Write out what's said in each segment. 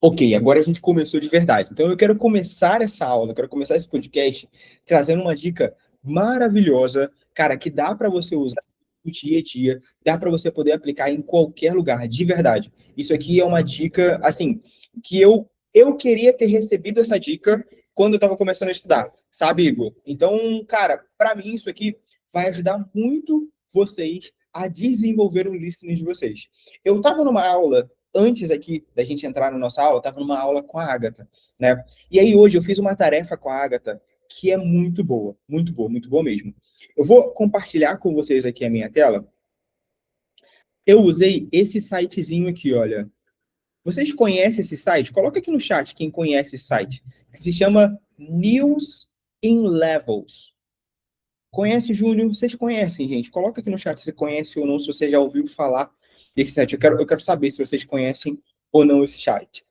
Ok, agora a gente começou de verdade. Então eu quero começar essa aula, eu quero começar esse podcast trazendo uma dica maravilhosa, cara, que dá para você usar no dia a dia, dá para você poder aplicar em qualquer lugar, de verdade. Isso aqui é uma dica, assim, que eu queria ter recebido essa dica quando eu estava começando a estudar, sabe, Igor? Então, cara, para mim isso aqui vai ajudar muito vocês a desenvolver o listening de vocês. Eu estava numa aula antes aqui da gente entrar na nossa aula, estava numa aula com a Agatha, né? E aí hoje eu fiz uma tarefa com a Agatha que é muito boa, muito boa mesmo. Eu vou compartilhar com vocês aqui a minha tela. Eu usei esse sitezinho aqui, olha. Vocês conhecem esse site? Coloca aqui no chat quem conhece esse site, que se chama News in Levels. Conhece, Júnior? Vocês conhecem, gente? Coloca aqui no chat se conhece ou não, se você já ouviu falar desse site. Eu quero saber se vocês conhecem ou não esse site.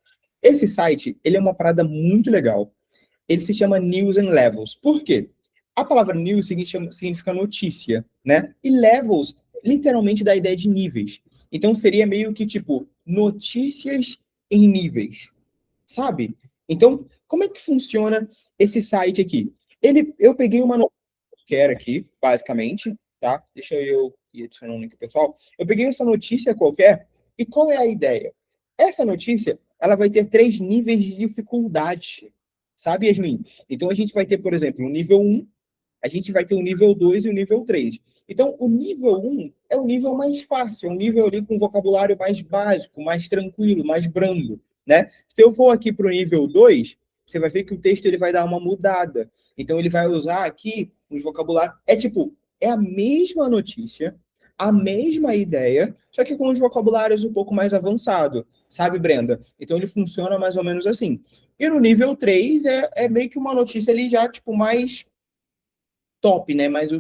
Esse site, ele é uma parada muito legal. Ele se chama News and Levels. Por quê? A palavra news significa notícia, né? E levels, literalmente, dá a ideia de níveis. Então, seria meio que, tipo, notícias em níveis, sabe? Então, como é que funciona esse site aqui? Eu peguei uma quer aqui, basicamente, tá? Deixa eu ir adicionando aqui, pessoal. Eu peguei essa notícia qualquer, e qual é a ideia? Essa notícia, ela vai ter 3 níveis de dificuldade, sabe, Yasmin? Então, a gente vai ter, por exemplo, o nível 1, a gente vai ter o nível 2 e o nível 3. Então, o nível 1 é o nível mais fácil, é um nível ali com vocabulário mais básico, mais tranquilo, mais brando, né? Se eu for aqui para o nível 2, você vai ver que o texto ele vai dar uma mudada. Então, ele vai usar aqui uns vocabulários. É tipo, é a mesma notícia, a mesma ideia, só que com os vocabulários um pouco mais avançados, sabe, Brenda? Então, ele funciona mais ou menos assim. E no nível 3 é meio que uma notícia ali já, tipo, mais top, né? Mais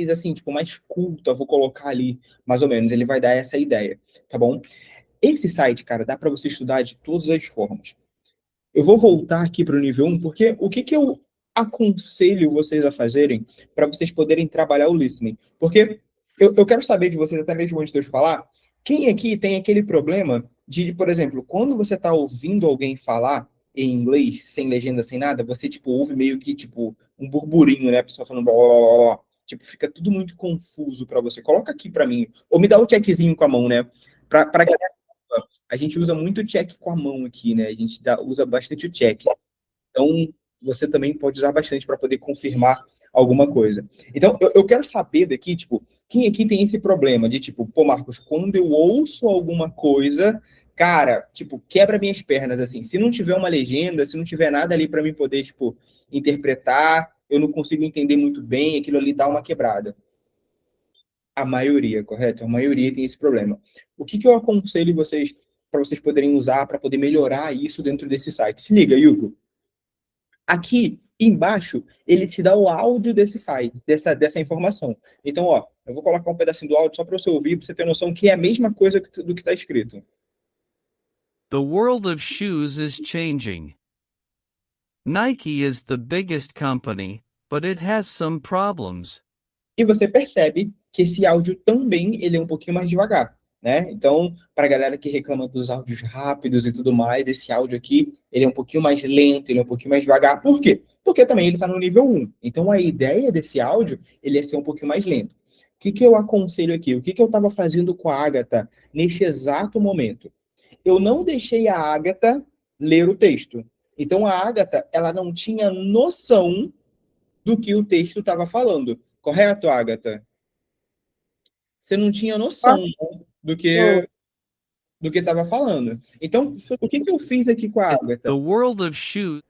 assim, tipo, mais culta, vou colocar ali, mais ou menos. Ele vai dar essa ideia, tá bom? Esse site, cara, dá para você estudar de todas as formas. Eu vou voltar aqui para o nível 1, porque o que eu aconselho vocês a fazerem para vocês poderem trabalhar o listening? Porque eu quero saber de vocês, até mesmo antes de eu falar, quem aqui tem aquele problema de, por exemplo, quando você está ouvindo alguém falar em inglês, sem legenda, sem nada, você, tipo, ouve meio que, tipo, um burburinho, né? A pessoa falando blá, blá, blá, blá. Tipo, fica tudo muito confuso para você. Coloca aqui para mim. Ou me dá o checkzinho com a mão, né? Para a gente usa muito check com a mão aqui, né? A gente usa bastante o check. Então, você também pode usar bastante para poder confirmar alguma coisa. Então, eu quero saber daqui, tipo, quem aqui tem esse problema de, tipo, pô, Marcos, quando eu ouço alguma coisa, cara, tipo, quebra minhas pernas, assim. Se não tiver uma legenda, se não tiver nada ali para mim poder, tipo, interpretar, eu não consigo entender muito bem, aquilo ali dá uma quebrada. A maioria, correto? A maioria tem esse problema. O que eu aconselho vocês para vocês poderem usar para poder melhorar isso dentro desse site? Se liga, Hugo. Aqui embaixo, ele te dá o áudio desse site, dessa informação. Então, ó, eu vou colocar um pedacinho do áudio só para você ouvir, para você ter noção que é a mesma coisa do que está escrito. The world of shoes is changing. Nike is the biggest company, but it has some problems. E você percebe que esse áudio também ele é um pouquinho mais devagar, né? Então, para a galera que reclama dos áudios rápidos e tudo mais, esse áudio aqui ele é um pouquinho mais lento, ele é um pouquinho mais devagar. Por quê? Porque também ele está no nível 1. Então, a ideia desse áudio ele é ser um pouquinho mais lento. O que eu aconselho aqui? O que eu estava fazendo com a Agatha neste exato momento? Eu não deixei a Agatha ler o texto. Então, a Agatha ela não tinha noção do que o texto estava falando. Correto, Agatha? Você não tinha noção, né, do Não, que estava falando. Então, isso o que eu fiz aqui com a Agatha? The world of shoes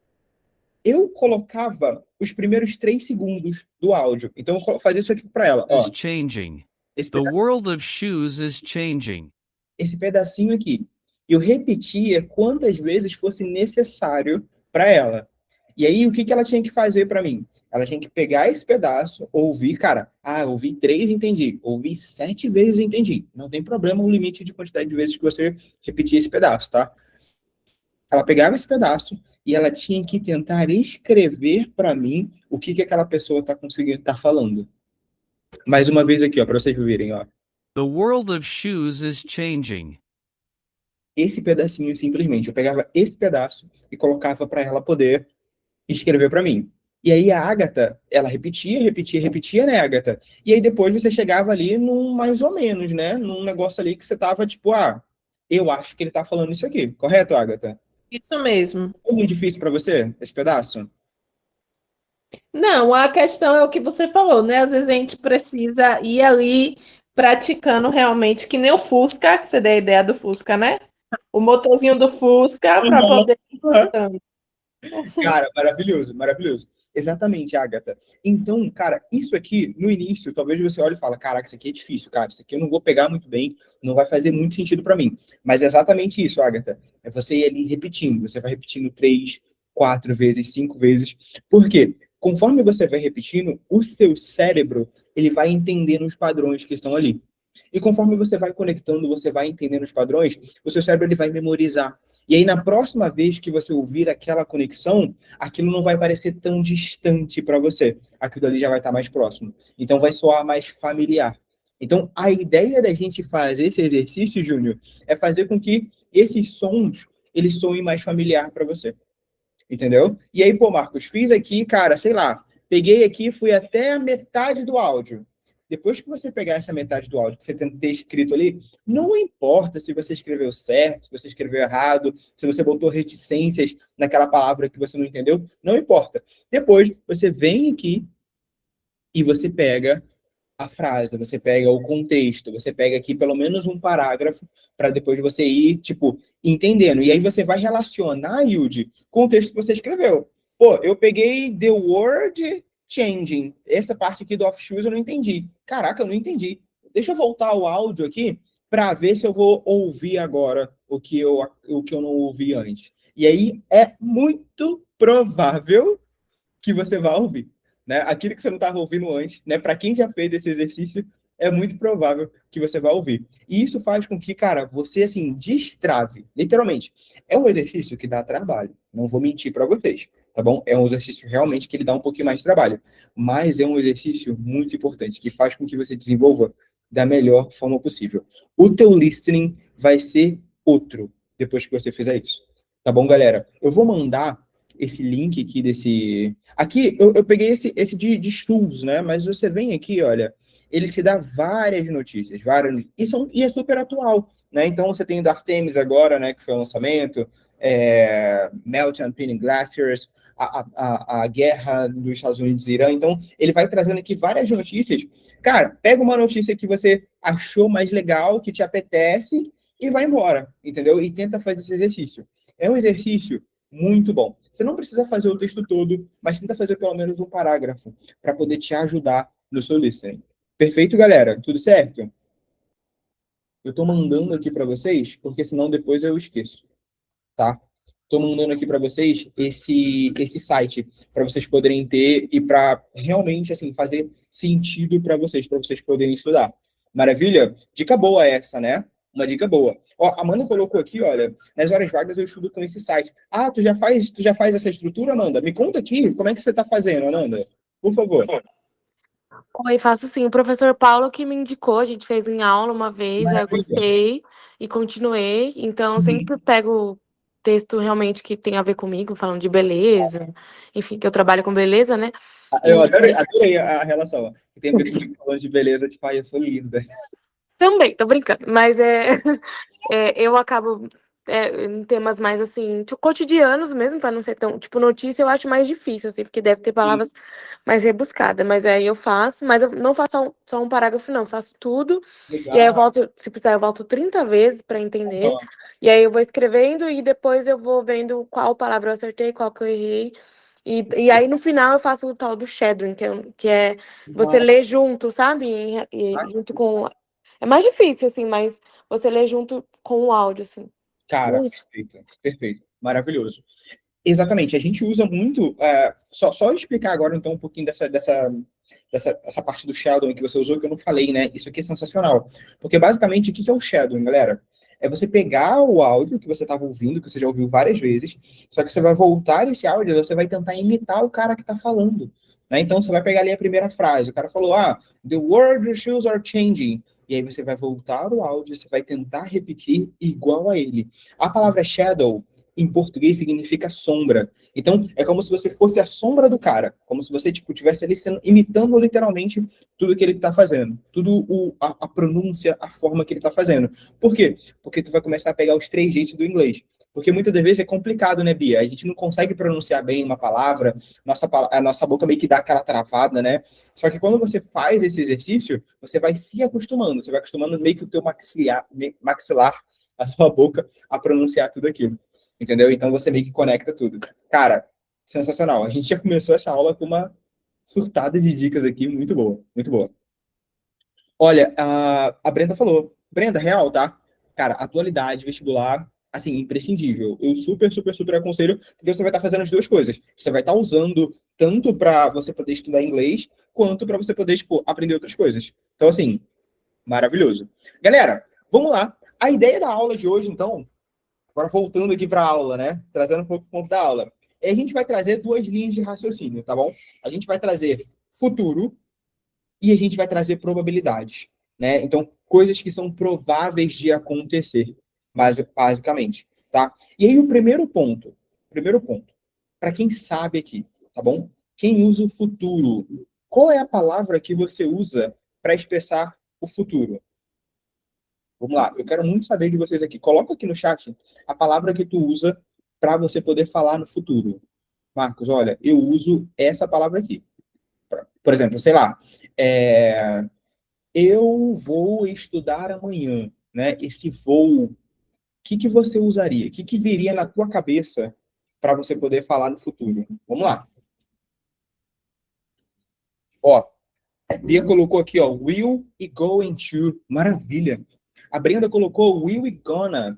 Eu colocava os primeiros 3 segundos do áudio. Então, eu fazia isso aqui para ela. is Ó, changing. esse, The peda world of shoes is changing. esse pedacinho aqui. Eu repetia quantas vezes fosse necessário para ela. E aí, o que ela tinha que fazer para mim? Ela tinha que pegar esse pedaço, ouvir, cara, ouvi 3, entendi. Ouvi 7 vezes, entendi. Não tem problema o limite de quantidade de vezes que você repetir esse pedaço, tá? Ela pegava esse pedaço e ela tinha que tentar escrever para mim o que aquela pessoa tá conseguindo, tá falando. Mais uma vez aqui, ó, para vocês verem, ó. The world of shoes is changing. esse pedacinho simplesmente. Eu pegava esse pedaço e colocava para ela poder escrever para mim. E aí a Agatha, ela repetia, repetia, repetia, né, Agatha? E aí depois você chegava ali num mais ou menos, né? Num negócio ali que você tava tipo, eu acho que ele tá falando isso aqui. Correto, Agatha? Isso mesmo. Foi muito difícil para você, esse pedaço? Não, a questão é o que você falou, né? Às vezes a gente precisa ir ali praticando realmente, que nem o Fusca, que você deu a ideia do Fusca, né? O motorzinho do Fusca para Uhum. poder ir cantando. Cara, maravilhoso, maravilhoso. Exatamente, Agatha. Então, cara, isso aqui, no início, talvez você olhe e fale, caraca, isso aqui é difícil, cara, isso aqui eu não vou pegar muito bem, não vai fazer muito sentido para mim. Mas é exatamente isso, Agatha. É você ir ali repetindo, você vai repetindo 3, 4 vezes, 5 vezes. Por quê? Conforme você vai repetindo, o seu cérebro, ele vai entendendo os padrões que estão ali. E conforme você vai conectando, você vai entendendo os padrões, o seu cérebro ele vai memorizar. E aí, na próxima vez que você ouvir aquela conexão, aquilo não vai parecer tão distante para você. Aquilo ali já vai estar mais próximo. Então, vai soar mais familiar. Então, a ideia da gente fazer esse exercício, Júnior, é fazer com que esses sons eles soem mais familiar para você. Entendeu? E aí, pô, Marcos, fiz aqui, cara, sei lá, peguei aqui, fui até a metade do áudio. Depois que você pegar essa metade do áudio que você tem que ter escrito ali, não importa se você escreveu certo, se você escreveu errado, se você botou reticências naquela palavra que você não entendeu, não importa. Depois, você vem aqui e você pega a frase, você pega o contexto, você pega aqui pelo menos um parágrafo para depois você ir, tipo, entendendo. E aí você vai relacionar, Yudi, com o texto que você escreveu. Pô, eu peguei the word changing. Essa parte aqui do off shoes eu não entendi. Caraca, eu não entendi. Deixa eu voltar o áudio aqui para ver se eu vou ouvir agora o que eu não ouvi antes. E aí é muito provável que você vai ouvir, né? Aquilo que você não estava ouvindo antes, né? Para quem já fez esse exercício, é muito provável que você vai ouvir. E isso faz com que, cara, você assim destrave, literalmente. É um exercício que dá trabalho, não vou mentir para vocês, tá bom? É um exercício realmente que ele dá um pouquinho mais de trabalho, mas é um exercício muito importante que faz com que você desenvolva da melhor forma possível. O teu listening vai ser outro depois que você fizer isso. Tá bom, galera? Eu vou mandar esse link aqui desse. Aqui eu peguei esse de shoes, né? Mas você vem aqui, olha, ele te dá várias notícias, várias. E é super atual, né? Então você tem o da Artemis agora, né? Que foi o lançamento, Melt and Peeling Glaciers, a guerra dos Estados Unidos e Irã. Então ele vai trazendo aqui várias notícias. Cara, pega uma notícia que você achou mais legal, que te apetece, e vai embora, entendeu? E tenta fazer esse exercício. É um exercício muito bom. Você não precisa fazer o texto todo, mas tenta fazer pelo menos um parágrafo para poder te ajudar no seu listening. Perfeito, galera? Tudo certo? Eu estou mandando aqui para vocês, porque senão depois eu esqueço, tá? Estou mandando aqui para vocês esse site para vocês poderem ter e para realmente assim fazer sentido para vocês poderem estudar. Maravilha? Dica boa essa, né? Uma dica boa. Ó, a Amanda colocou aqui, olha, nas horas vagas eu estudo com esse site. Ah, tu já faz essa estrutura, Amanda? Me conta aqui, como é que você está fazendo, Amanda? Por favor. Oi, faço sim. O professor Paulo que me indicou, a gente fez em aula uma vez, aí eu Maravilha. gostei e continuei. Então, eu Uhum. sempre pego texto realmente que tem a ver comigo, falando de beleza, enfim, que eu trabalho com beleza, né? Eu E adorei a relação. Que tem a ver comigo falando de beleza, tipo, ai, eu sou linda. também, tô brincando, mas eu acabo em temas mais assim, tipo, cotidianos mesmo, para não ser tão, tipo, notícia eu acho mais difícil, assim, porque deve ter palavras mais rebuscadas, mas aí eu faço, mas eu não faço só um parágrafo, não, faço tudo, e aí eu Legal. volto, se precisar, eu volto 30 vezes para entender, Uhum. e aí eu vou escrevendo e depois eu vou vendo qual palavra eu acertei, qual que eu errei, e aí no final eu faço o tal do shadowing, que é você Legal. ler junto, sabe? Junto com. É mais difícil, assim, mas você lê junto com o áudio, assim. Cara, Isso. perfeito, perfeito. Maravilhoso. Exatamente, a gente usa muito. Só explicar agora, então, um pouquinho dessa parte do shadowing que você usou, que eu não falei, né? Isso aqui é sensacional. Porque, basicamente, o que é o shadowing, galera? É você pegar o áudio que você estava ouvindo, que você já ouviu várias vezes, só que você vai voltar esse áudio e você vai tentar imitar o cara que está falando. Né? Então, você vai pegar ali a primeira frase. O cara falou, the world shoes are changing. e aí você vai voltar o áudio, você vai tentar repetir igual a ele. A palavra shadow, em português, significa sombra. Então, é como se você fosse a sombra do cara, como se você, tipo, tivesse ali imitando literalmente tudo que ele está fazendo, a pronúncia, a forma que ele está fazendo. Por quê? Porque tu vai começar a pegar os trejeitos do inglês. Porque muitas das vezes é complicado, né, Bia? A gente não consegue pronunciar bem uma palavra, a nossa boca meio que dá aquela travada, né? Só que quando você faz esse exercício, você vai se acostumando, você vai acostumando meio que o teu maxilar, a sua boca, a pronunciar tudo aquilo. Entendeu? Então você meio que conecta tudo. Cara, sensacional. A gente já começou essa aula com uma surtada de dicas aqui, muito boa, muito boa. Olha, a Brenda falou. Brenda, real, tá? Cara, atualidade, vestibular, assim, imprescindível. Eu super, super, super aconselho, porque você vai estar fazendo as duas coisas. Você vai estar usando tanto para você poder estudar inglês, quanto para você poder, tipo, aprender outras coisas. Então, assim, maravilhoso. Galera, vamos lá. A ideia da aula de hoje, então, agora voltando aqui para a aula, né? Trazendo um pouco o ponto da aula. A gente vai trazer duas linhas de raciocínio, tá bom? A gente vai trazer futuro e a gente vai trazer probabilidades, né? Então, coisas que são prováveis de acontecer, basicamente, tá? E aí o primeiro ponto, para quem sabe aqui, tá bom? Quem usa o futuro, qual é a palavra que você usa para expressar o futuro? Vamos lá, eu quero muito saber de vocês aqui. Coloca aqui no chat a palavra que tu usa para você poder falar no futuro. Marcos, olha, eu uso essa palavra aqui. Por exemplo, sei lá, eu vou estudar amanhã, né? Esse voo, o que você usaria? O que viria na tua cabeça para você poder falar no futuro? Vamos lá. Ó, a Bia colocou aqui, ó, will e going to. Maravilha. A Brenda colocou will e gonna.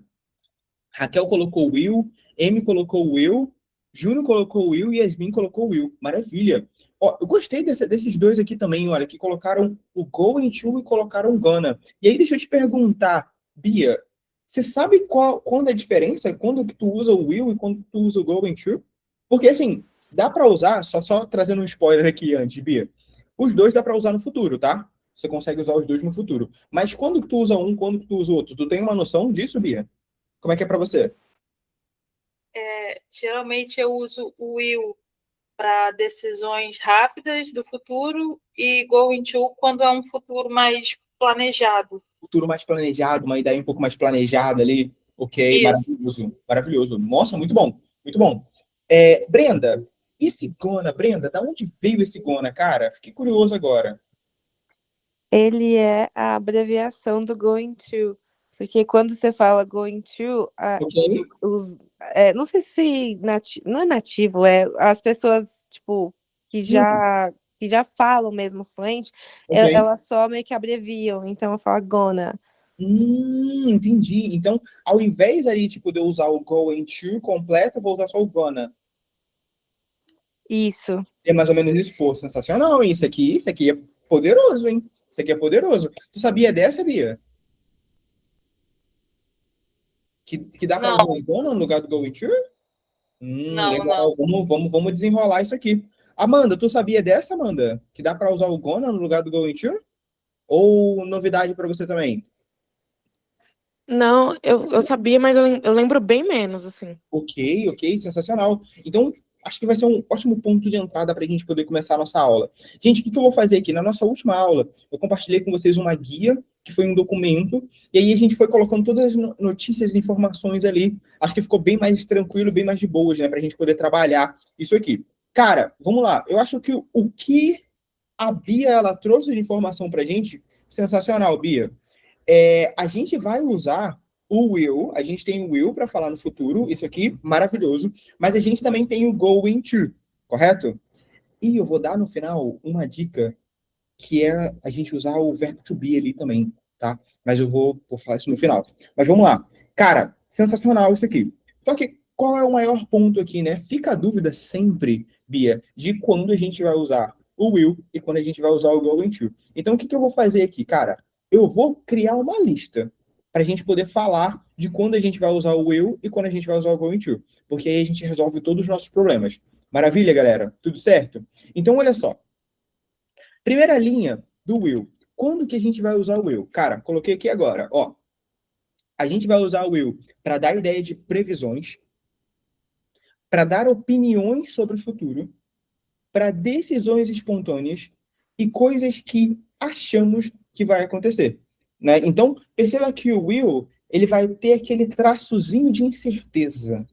Raquel colocou Will, Amy colocou Will, Júnior colocou Will e Yasmin colocou Will. Maravilha. Ó, eu gostei desses dois aqui também, olha, que colocaram o going to e colocaram gonna. E aí, deixa eu te perguntar, Bia, você sabe quando é a diferença? Quando que tu usa o will e quando tu usa o going to? Porque, assim, dá para usar, só trazendo um spoiler aqui antes, Bia, os dois dá para usar no futuro, tá? Você consegue usar os dois no futuro. Mas quando que tu usa um, quando que tu usa o outro? Tu tem uma noção disso, Bia? Como é que é para você? Geralmente eu uso o will para decisões rápidas do futuro e going to quando é um futuro mais planejado. Futuro mais planejado, uma ideia um pouco mais planejada ali. Ok, Isso. maravilhoso, maravilhoso. Nossa, muito bom, muito bom. Brenda, esse Gona, Brenda, da onde veio esse Gona, cara? Fiquei curioso agora. Ele é a abreviação do going to, porque quando você fala going to, Ok? não sei se não é nativo, as pessoas tipo que já falam mesmo fluente, Ok. elas só meio que abreviam, então eu falo gonna. Entendi. Então, ao invés ali, tipo, de eu usar o going to completo, eu vou usar só o gonna. Isso. É mais ou menos isso, pô, sensacional, hein? Isso aqui é poderoso, hein? Isso aqui é poderoso. Tu sabia dessa, Bia? Que dá para Não. usar o gonna no lugar do going to? Não, Legal. Vamos desenrolar isso aqui. Amanda, tu sabia dessa, Amanda? Que dá para usar o gonna no lugar do going to? Ou novidade para você também? Não, eu sabia, mas eu lembro bem menos, assim. Ok, sensacional. Então, acho que vai ser um ótimo ponto de entrada para a gente poder começar a nossa aula. Gente, o que eu vou fazer aqui? Na nossa última aula, eu compartilhei com vocês uma guia, que foi um documento, e aí a gente foi colocando todas as notícias e informações ali. Acho que ficou bem mais tranquilo, bem mais de boas, né, para a gente poder trabalhar isso aqui. Cara, vamos lá. Eu acho que o que a Bia ela trouxe de informação para a gente, sensacional, Bia. A gente vai usar o will, a gente tem o will para falar no futuro, isso aqui, maravilhoso, mas a gente também tem o going to, correto? E eu vou dar no final uma dica, que é a gente usar o verbo to be ali também, tá? Mas eu vou falar isso no final. Mas vamos lá. Cara, sensacional isso aqui. Só que qual é o maior ponto aqui, né? Fica a dúvida sempre, Bia, de quando a gente vai usar o will e quando a gente vai usar o going to. Então, o que eu vou fazer aqui, cara? Eu vou criar uma lista para a gente poder falar de quando a gente vai usar o will e quando a gente vai usar o going to. Porque aí a gente resolve todos os nossos problemas. Maravilha, galera? Tudo certo? Então, olha só. Primeira linha do will. quando que a gente vai usar o will? Cara, coloquei aqui agora, ó. A gente vai usar o will para dar ideia de previsões, para dar opiniões sobre o futuro, para decisões espontâneas e coisas que achamos que vai acontecer, né? Então, perceba que o will, ele vai ter aquele traçozinho de incerteza,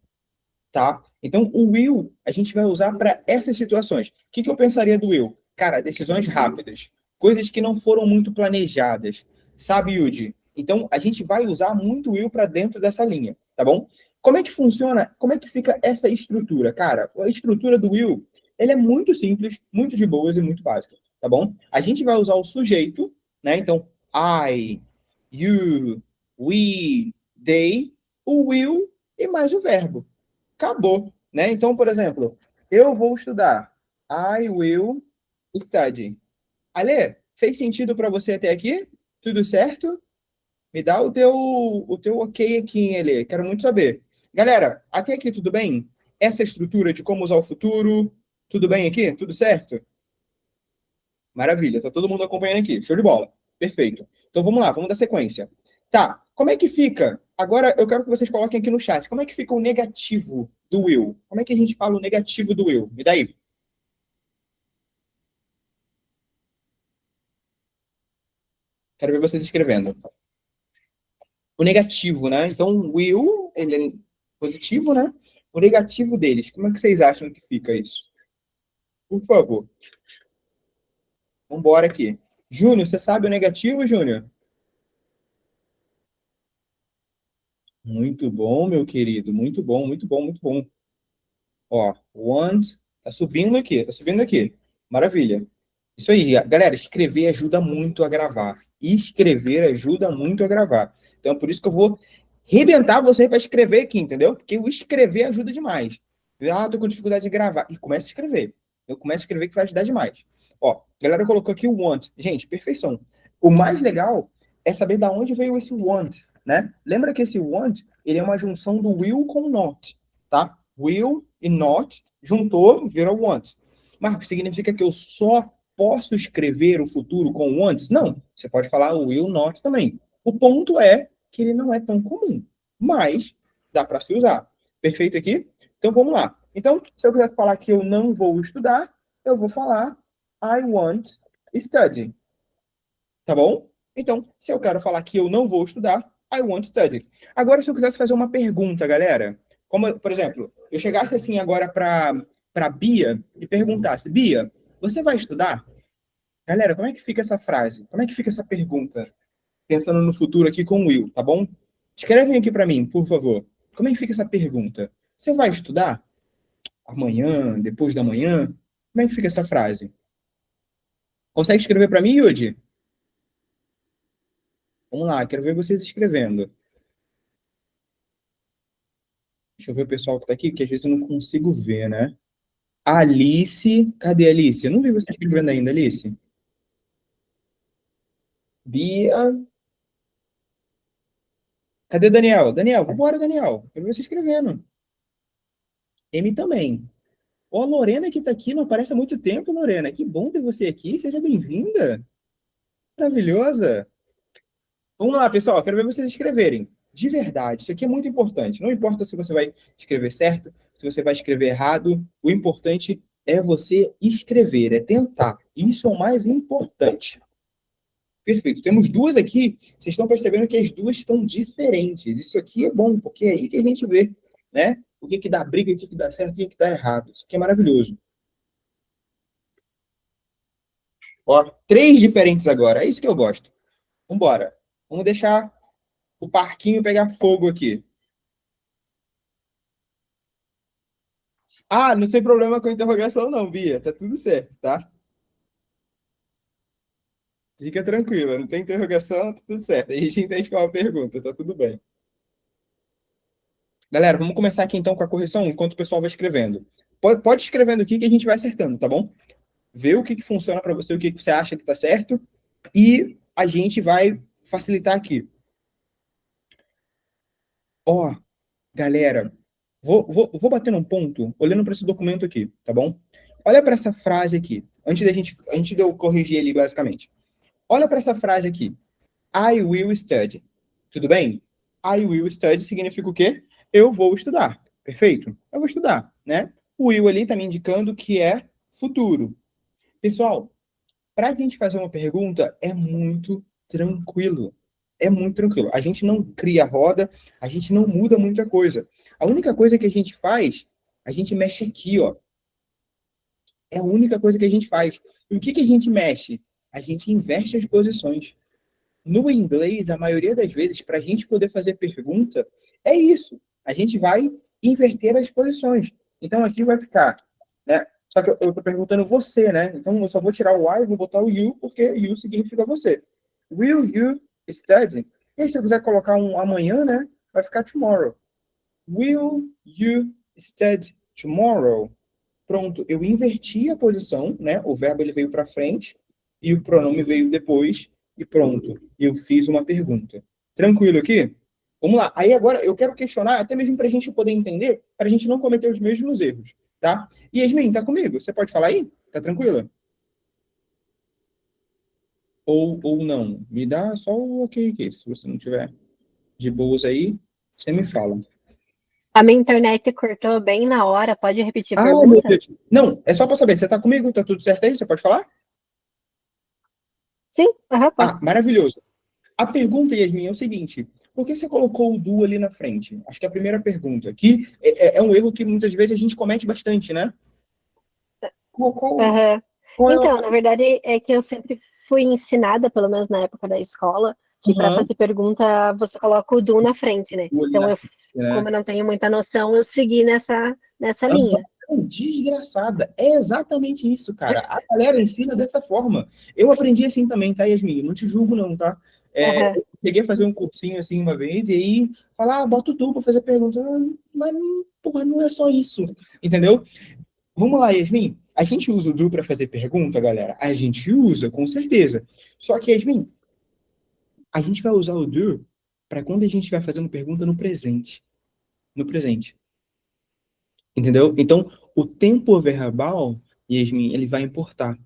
tá? Então, o will a gente vai usar para essas situações. O que eu pensaria do will? Cara, decisões rápidas, coisas que não foram muito planejadas, sabe, Yudi? Então, a gente vai usar muito will para dentro dessa linha, tá bom? Como é que funciona? Como é que fica essa estrutura? Cara, a estrutura do will, ela é muito simples, muito de boas e muito básica, tá bom? A gente vai usar o sujeito, né? Então, I, you, we, they, o will e mais o verbo. Acabou, né? Então, por exemplo, eu vou estudar. I will study. Ale, fez sentido para você até aqui? Tudo certo? Me dá o teu ok aqui, Ale. Quero muito saber. Galera, até aqui tudo bem? Essa estrutura de como usar o futuro, tudo bem aqui? Tudo certo? Maravilha, tá todo mundo acompanhando aqui. Show de bola. Perfeito. Então vamos lá, vamos dar sequência. Tá, como é que fica? Agora eu quero que vocês coloquem aqui no chat. Como é que fica o negativo do will? Como é que a gente fala o negativo do will? Me dá aí. Quero ver vocês escrevendo. O negativo, né? Então, o will, ele é positivo, né? O negativo deles, como é que vocês acham que fica isso? Por favor. Vamos embora aqui. Júnior, você sabe o negativo, Júnior? Muito bom, meu querido. Muito bom, muito bom, muito bom. Ó, want, tá subindo aqui, tá subindo aqui. Maravilha. Isso aí, galera, escrever ajuda muito a gravar. Escrever ajuda muito a gravar. Então, por isso que eu vou rebentar você para escrever aqui, entendeu? Porque o escrever ajuda demais. Ah, tô com dificuldade de gravar. E começa a escrever. Eu começo a escrever que vai ajudar demais. Ó, a galera colocou aqui o want. Gente, perfeição. O mais legal é saber da onde veio esse want, né? Lembra que esse want, ele é uma junção do will com not, tá? Will e not juntou, vira want. Marcos, significa que eu só posso escrever o futuro com want? Não, você pode falar o will not também. O ponto é que ele não é tão comum, mas dá para se usar. Perfeito aqui? Então vamos lá. Então, se eu quiser falar que eu não vou estudar, eu vou falar I won't study. Tá bom? Então, se eu quero falar que eu não vou estudar, I won't study. Agora, se eu quisesse fazer uma pergunta, galera, como, por exemplo, eu chegasse assim agora para Bia e perguntasse, Bia, você vai estudar? Galera, como é que fica essa frase? Como é que fica essa pergunta? Pensando no futuro aqui com o Will, tá bom? Escrevem aqui para mim, por favor. Como é que fica essa pergunta? Você vai estudar? Amanhã? Depois da manhã? Como é que fica essa frase? Consegue escrever para mim, Yudi? Vamos lá, quero ver vocês escrevendo. Deixa eu ver o pessoal que tá aqui, porque às vezes eu não consigo ver, né? Alice, cadê a Alice? Eu não vi você escrevendo ainda, Alice. Bia. Cadê Daniel? Daniel, vambora, Daniel. Eu vi você escrevendo. M também. Ó, a Lorena que tá aqui, não aparece há muito tempo, Lorena. Que bom ter você aqui. Seja bem-vinda. Maravilhosa. Vamos lá, pessoal. Quero ver vocês escreverem. De verdade, isso aqui é muito importante. Não importa se você vai escrever certo, se você vai escrever errado. O importante é você escrever, é tentar. Isso é o mais importante. Perfeito. Temos duas aqui. Vocês estão percebendo que as duas estão diferentes. Isso aqui é bom, porque é aí que a gente vê, né? O que dá briga, o que dá certo, o que dá errado. Isso aqui é maravilhoso. Ó, três diferentes agora. É isso que eu gosto. Vambora. Vamos deixar o parquinho pegar fogo aqui. Ah, não tem problema com a interrogação não, Bia. Tá tudo certo, tá? Fica tranquila, não tem interrogação, tá tudo certo. A gente entende que é uma pergunta, tá tudo bem. Galera, vamos começar aqui então com a correção enquanto o pessoal vai escrevendo. Pode escrevendo aqui que a gente vai acertando, tá bom? Vê o que funciona para você, o que você acha que tá certo e a gente vai facilitar aqui. Ó, galera, vou bater num ponto olhando para esse documento aqui, tá bom? Olha para essa frase aqui, antes de eu corrigir ali basicamente. Olha para essa frase aqui. I will study. Tudo bem? I will study significa o quê? Eu vou estudar. Perfeito? Eu vou estudar, né? O will ali está me indicando que é futuro. Pessoal, para a gente fazer uma pergunta é muito tranquilo. É muito tranquilo. A gente não cria roda, a gente não muda muita coisa. A única coisa que a gente faz, a gente mexe aqui, ó. É a única coisa que a gente faz. E o que que a gente mexe? A gente inverte as posições. No inglês, a maioria das vezes, para a gente poder fazer pergunta, é isso. A gente vai inverter as posições. Então, aqui vai ficar, né? Só que eu estou perguntando você, né? Então, eu só vou tirar o I e vou botar o you, porque you significa você. Will you study? E aí, se eu quiser colocar um amanhã, né? Vai ficar tomorrow. Will you study tomorrow? Pronto, eu inverti a posição, né? O verbo ele veio para frente e o pronome veio depois e pronto. Eu fiz uma pergunta. Tranquilo aqui? Vamos lá. Aí agora eu quero questionar, até mesmo para a gente poder entender, para a gente não cometer os mesmos erros, tá? Yasmin, tá comigo? Você pode falar aí? Tá tranquila? Ou não? Me dá só o ok aqui. Se você não tiver de boas aí, você me fala. A minha internet cortou bem na hora. Pode repetir a Ah, meu pergunta? Deus. Não, é só para saber. Você tá comigo? Tá tudo certo aí? Você pode falar? Sim, aham, pode. Ah, maravilhoso. A pergunta, Yasmin, é o seguinte: por que você colocou o do ali na frente? Acho que é a primeira pergunta. Que é um erro que muitas vezes a gente comete bastante, né? Qual Aham. é Então, na verdade, é que eu sempre fui ensinada, pelo menos na época da escola, que para Aham. fazer pergunta você coloca o do na frente, né? O ali Então, na eu, frente, né? como eu não tenho muita noção, eu segui nessa linha. Desgraçada. É exatamente isso, cara. A galera ensina dessa forma. Eu aprendi assim também, tá, Yasmin? Não te julgo, não, tá? Aham. Eu cheguei a fazer um cursinho assim uma vez, e aí falar, bota o du pra fazer pergunta. Mas, porra, não é só isso. Entendeu? Vamos lá, Yasmin. A gente usa o do para fazer pergunta, galera? A gente usa, com certeza. Só que, Yasmin, a gente vai usar o do para quando a gente estiver fazendo pergunta no presente. No presente. Entendeu? Então, o tempo verbal, Yasmin, ele vai importar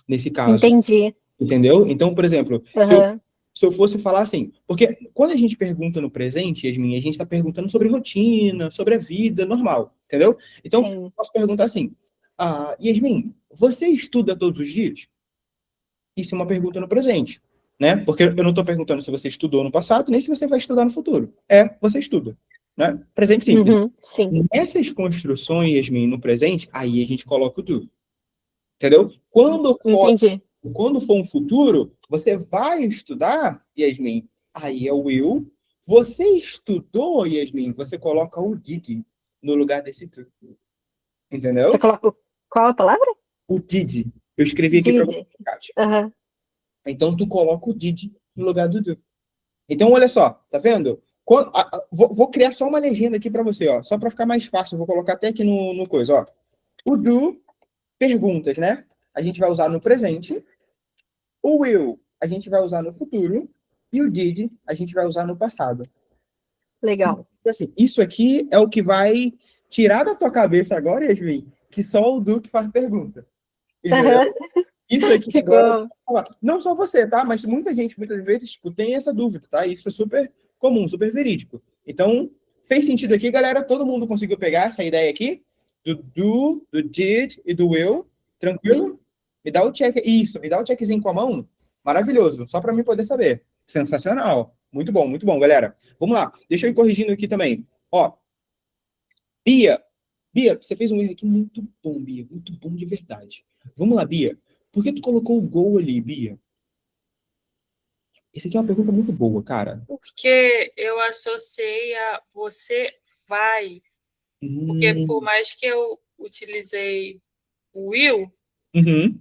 nesse caso. Entendi. Entendeu? Então, por exemplo, Aham. se eu fosse falar assim, porque quando a gente pergunta no presente, Yasmin, a gente está perguntando sobre rotina, sobre a vida normal, entendeu? Então, Sim. eu posso perguntar assim, Yasmin, você estuda todos os dias? Isso é uma pergunta no presente, né? Porque eu não estou perguntando se você estudou no passado, nem se você vai estudar no futuro. Você estuda, né? Presente simples. Uhum, sim. Nessas construções, Yasmin, no presente, aí a gente coloca o do. Entendeu? Quando Entendi. for um futuro, você vai estudar, Yasmin, aí é o will. Você estudou, Yasmin, você coloca o did no lugar desse to. Você Entendeu? coloca qual a palavra? O did. Eu escrevi aqui para você, Did. Kátia. Aham. Então, tu coloca o did no lugar do do. Então, olha só, tá vendo? Vou criar só uma legenda aqui para você, ó, só para ficar mais fácil. Vou colocar até aqui no coisa, ó. O do, perguntas, né? A gente vai usar no presente. O will, a gente vai usar no futuro. E o did, a gente vai usar no passado. Legal. Assim, isso aqui é o que vai tirar da tua cabeça agora, Yasmin, que só o do que faz pergunta. Entendeu? Aham. Isso aqui agora, Ficou. não só você, tá? Mas muita gente, muitas vezes, tipo, tem essa dúvida, tá? Isso é super comum, super verídico. Então, fez sentido aqui, galera? Todo mundo conseguiu pegar essa ideia aqui? Do did e do will? Tranquilo? Me dá o check. Isso, me dá o checkzinho com a mão. Maravilhoso, só para mim poder saber. Sensacional. Muito bom, galera. Vamos lá, deixa eu ir corrigindo aqui também. Ó, Bia, você fez um erro aqui muito bom, Bia, muito bom de verdade. Vamos lá, Bia. Por que tu colocou o go ali, Bia? Essa aqui é uma pergunta muito boa, cara. Porque eu associei a você vai. Porque por mais que eu utilizei o will Uhum.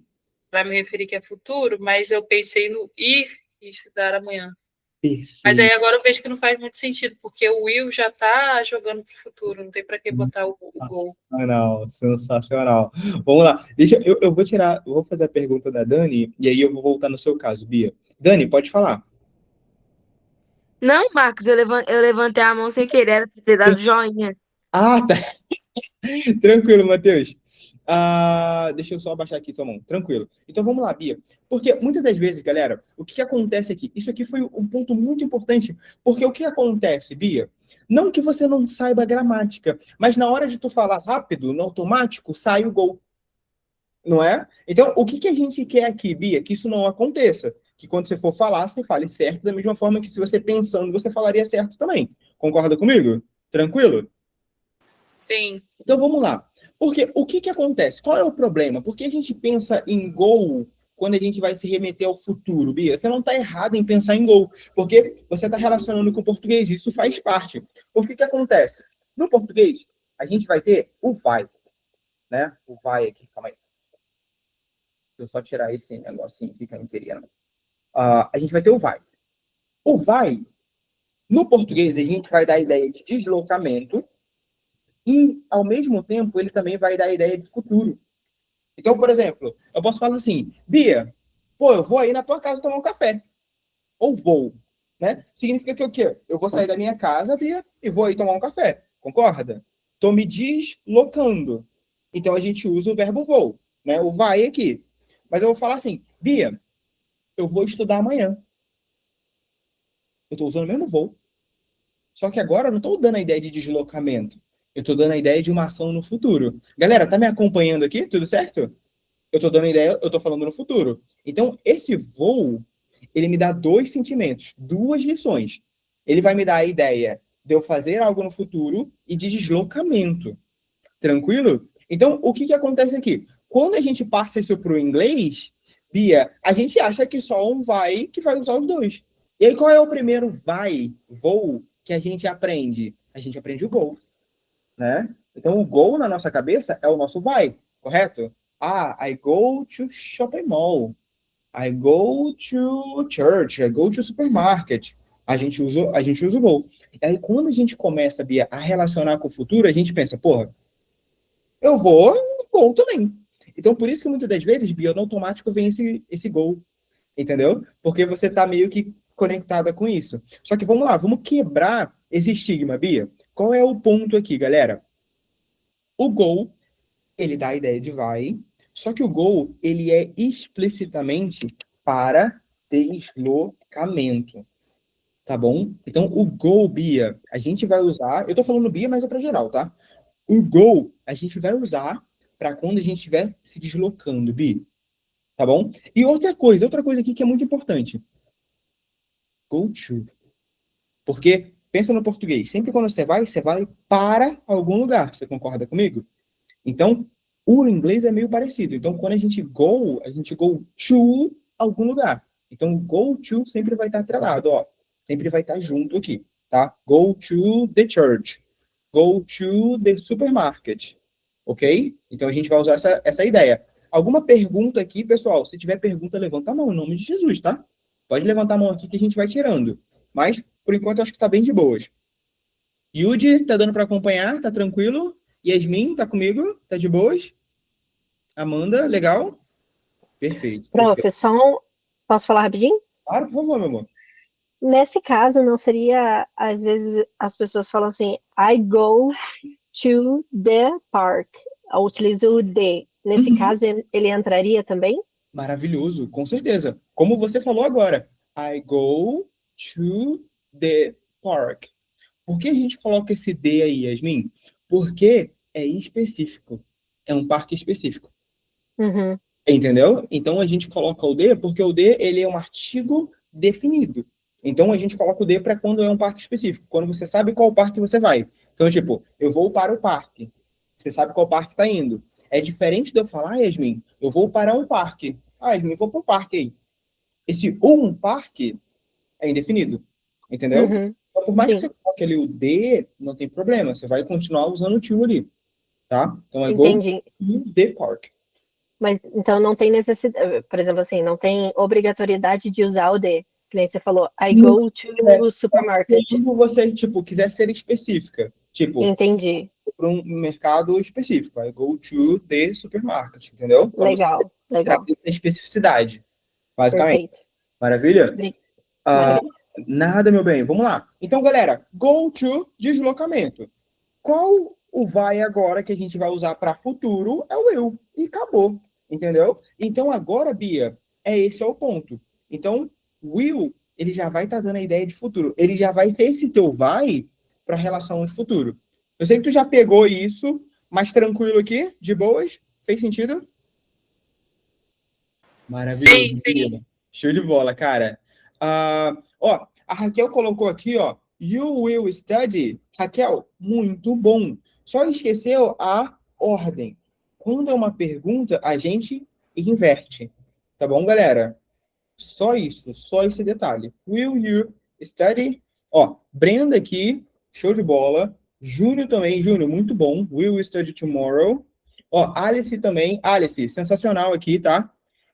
para me referir que é futuro, mas eu pensei no ir e estudar amanhã. Perfeito. Mas aí agora eu vejo que não faz muito sentido, porque o will já está jogando para o futuro, não tem para que botar o gol. Sensacional. Vamos lá. Eu vou fazer a pergunta da Dani, e aí eu vou voltar no seu caso, Bia. Dani, pode falar. Não, Marcos, eu levantei a mão sem querer, era pra ter dado joinha. Ah, tá. Tranquilo, Matheus. Deixa eu só abaixar aqui sua mão. Tranquilo. Então vamos lá, Bia. Porque muitas das vezes, galera, o que acontece aqui? Isso aqui foi um ponto muito importante. Porque o que acontece, Bia? Não que você não saiba a gramática, mas na hora de tu falar rápido, no automático, sai o gol. Não é? Então, o que a gente quer aqui, Bia? Que isso não aconteça. Que quando você for falar, você fale certo, da mesma forma que se você pensando, você falaria certo também. Concorda comigo? Tranquilo? Sim. Então vamos lá. Porque o que acontece? Qual é o problema? Por que a gente pensa em gol quando a gente vai se remeter ao futuro, Bia? Você não está errado em pensar em gol, porque você está relacionando com o português, isso faz parte. Por que acontece? No português, a gente vai ter o vai, né? O vai aqui, calma aí. Deixa eu só tirar esse negocinho aqui que eu não queria, não. A gente vai ter o vai. O vai, no português, a gente vai dar a ideia de deslocamento e, ao mesmo tempo, ele também vai dar a ideia de futuro. Então, por exemplo, eu posso falar assim, Bia, pô, eu vou aí na tua casa tomar um café. Ou vou, né? Significa que o quê? Eu vou sair da minha casa, Bia, e vou aí tomar um café. Concorda? Tô me deslocando. Então, a gente usa o verbo vou, né? O vai aqui. Mas eu vou falar assim, Bia, eu vou estudar amanhã. Eu tô usando o mesmo vou. Só que agora eu não tô dando a ideia de deslocamento. Eu tô dando a ideia de uma ação no futuro. Galera, tá me acompanhando aqui? Tudo certo? Eu tô dando ideia, eu tô falando no futuro. Então, esse voo, ele me dá dois sentimentos, duas lições. Ele vai me dar a ideia de eu fazer algo no futuro e de deslocamento. Tranquilo? Então, o que acontece aqui? Quando a gente passa isso para o inglês, Bia, a gente acha que só um vai que vai usar os dois. E aí, qual é o primeiro vai, vou, que a gente aprende? A gente aprende o go, né? Então, o go na nossa cabeça é o nosso vai, correto? I go to shopping mall. I go to church. I go to supermarket. A gente usa o go. E aí, quando a gente começa, Bia, a relacionar com o futuro, a gente pensa, porra, eu vou gol também. Então, por isso que muitas das vezes, Bia, no automático vem esse gol, entendeu? Porque você tá meio que conectada com isso. Só que vamos lá, vamos quebrar esse estigma, Bia. Qual é o ponto aqui, galera? O gol, ele dá a ideia de vai, só que o gol, ele é explicitamente para deslocamento, tá bom? Então, o gol, Bia, a gente vai usar, eu tô falando Bia, mas é para geral, tá? O go, a gente vai usar para quando a gente estiver se deslocando, Bi. Tá bom? E outra coisa aqui que é muito importante. Go to. Porque, pensa no português, sempre quando você vai para algum lugar. Você concorda comigo? Então, o inglês é meio parecido. Então, quando a gente go to algum lugar. Então, go to sempre vai estar atrelado, ó. Sempre vai estar junto aqui, tá? Go to the church. Go to the supermarket. Ok? Então a gente vai usar essa ideia. Alguma pergunta aqui, pessoal? Se tiver pergunta, levanta a mão, em nome de Jesus, tá? Pode levantar a mão aqui que a gente vai tirando. Mas, por enquanto, acho que tá bem de boas. Yudi, tá dando para acompanhar? Tá tranquilo? Yasmin, tá comigo? Tá de boas? Amanda, legal? Perfeito. Prof, posso falar rapidinho? Claro, por favor, meu amor. Nesse caso, não seria, às vezes, as pessoas falam assim, I go to the park. Eu utilizo o the. Nesse caso, ele entraria também? Maravilhoso, com certeza. Como você falou agora, I go to the park. Por que a gente coloca esse the aí, Yasmin? Porque é específico. É um parque específico. Uhum. Entendeu? Então a gente coloca o the porque o the ele é um artigo definido. Então a gente coloca o the para quando é um parque específico, quando você sabe qual parque você vai. Então, tipo, eu vou para o parque. Você sabe qual parque está indo. É diferente de eu falar, Yasmin, eu vou para um parque. Yasmin, eu vou para um parque aí. Esse um parque é indefinido. Entendeu? Uhum. Então, por mais Sim. que você coloque ali o the, não tem problema. Você vai continuar usando o to ali. Tá? Então é Entendi. go to the park. Mas então não tem necessidade, por exemplo, assim, não tem obrigatoriedade de usar o the. Que nem você falou, I go to o supermarket. Quando você, tipo, quiser ser específica, tipo, Entendi. para um mercado específico, I go to the supermarket, entendeu? Quando Legal, você legal. traz a especificidade, basicamente. Perfeito. Maravilha? Maravilha. Nada, meu bem. Vamos lá. Então, galera, go to, deslocamento. Qual O vai agora que a gente vai usar para futuro é o will. E acabou. Entendeu? Então agora, Bia, esse é o ponto. Então, will, ele já vai estar dando a ideia de futuro. Ele já vai ter esse teu vai para relação de futuro. Eu sei que tu já pegou isso, mas tranquilo aqui, de boas? Fez sentido? Maravilhoso, Sim. Bia. Show de bola, cara. Ó, a Raquel colocou aqui, ó, you will study. Raquel, muito bom. Só esqueceu a ordem. Quando é uma pergunta, a gente inverte. Tá bom, galera? Só isso, só esse detalhe. Will you study? Ó, Brenda aqui, show de bola. Júnior também, Júnior, muito bom. Will you study tomorrow? Ó, Alice também. Alice, sensacional aqui, tá?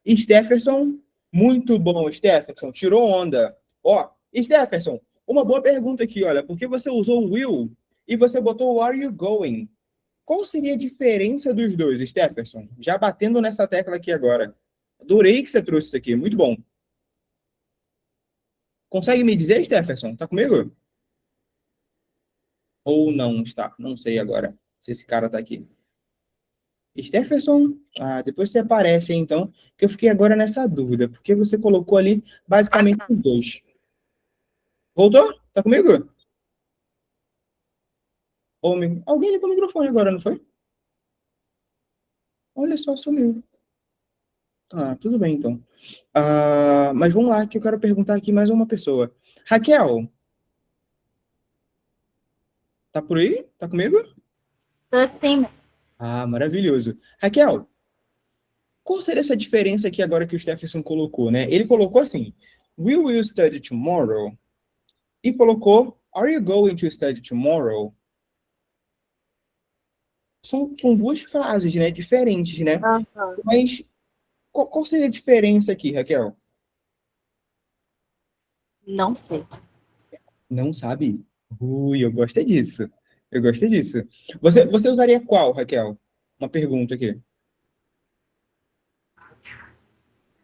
Stephenson, muito bom, Stephenson. Tirou onda. Ó, Stephenson, uma boa pergunta aqui, olha. Por que você usou o will e você botou o are you going? Qual seria a diferença dos dois, Stephenson? Já batendo nessa tecla aqui agora. Adorei que você trouxe isso aqui, muito bom. Consegue me dizer, Stephenson? Tá comigo? Ou não está? Não sei agora se esse cara tá aqui. Stephenson, depois você aparece, então, que eu fiquei agora nessa dúvida, porque você colocou ali basicamente os dois. Voltou? Tá comigo? Alguém ligou o microfone agora, não foi? Olha só, sumiu. Tudo bem, então. Mas vamos lá, que eu quero perguntar aqui mais uma pessoa. Raquel, tá por aí? Tá comigo? Tô sim. Maravilhoso. Raquel, qual seria essa diferença aqui agora que o Stephenson colocou, né? Ele colocou assim, will you study tomorrow? E colocou, are you going to study tomorrow? São duas frases, né? Diferentes, né? Uhum. Mas qual seria a diferença aqui, Raquel? Não sei. Não sabe? Eu gostei disso. Eu gostei disso. Você usaria qual, Raquel? Uma pergunta aqui.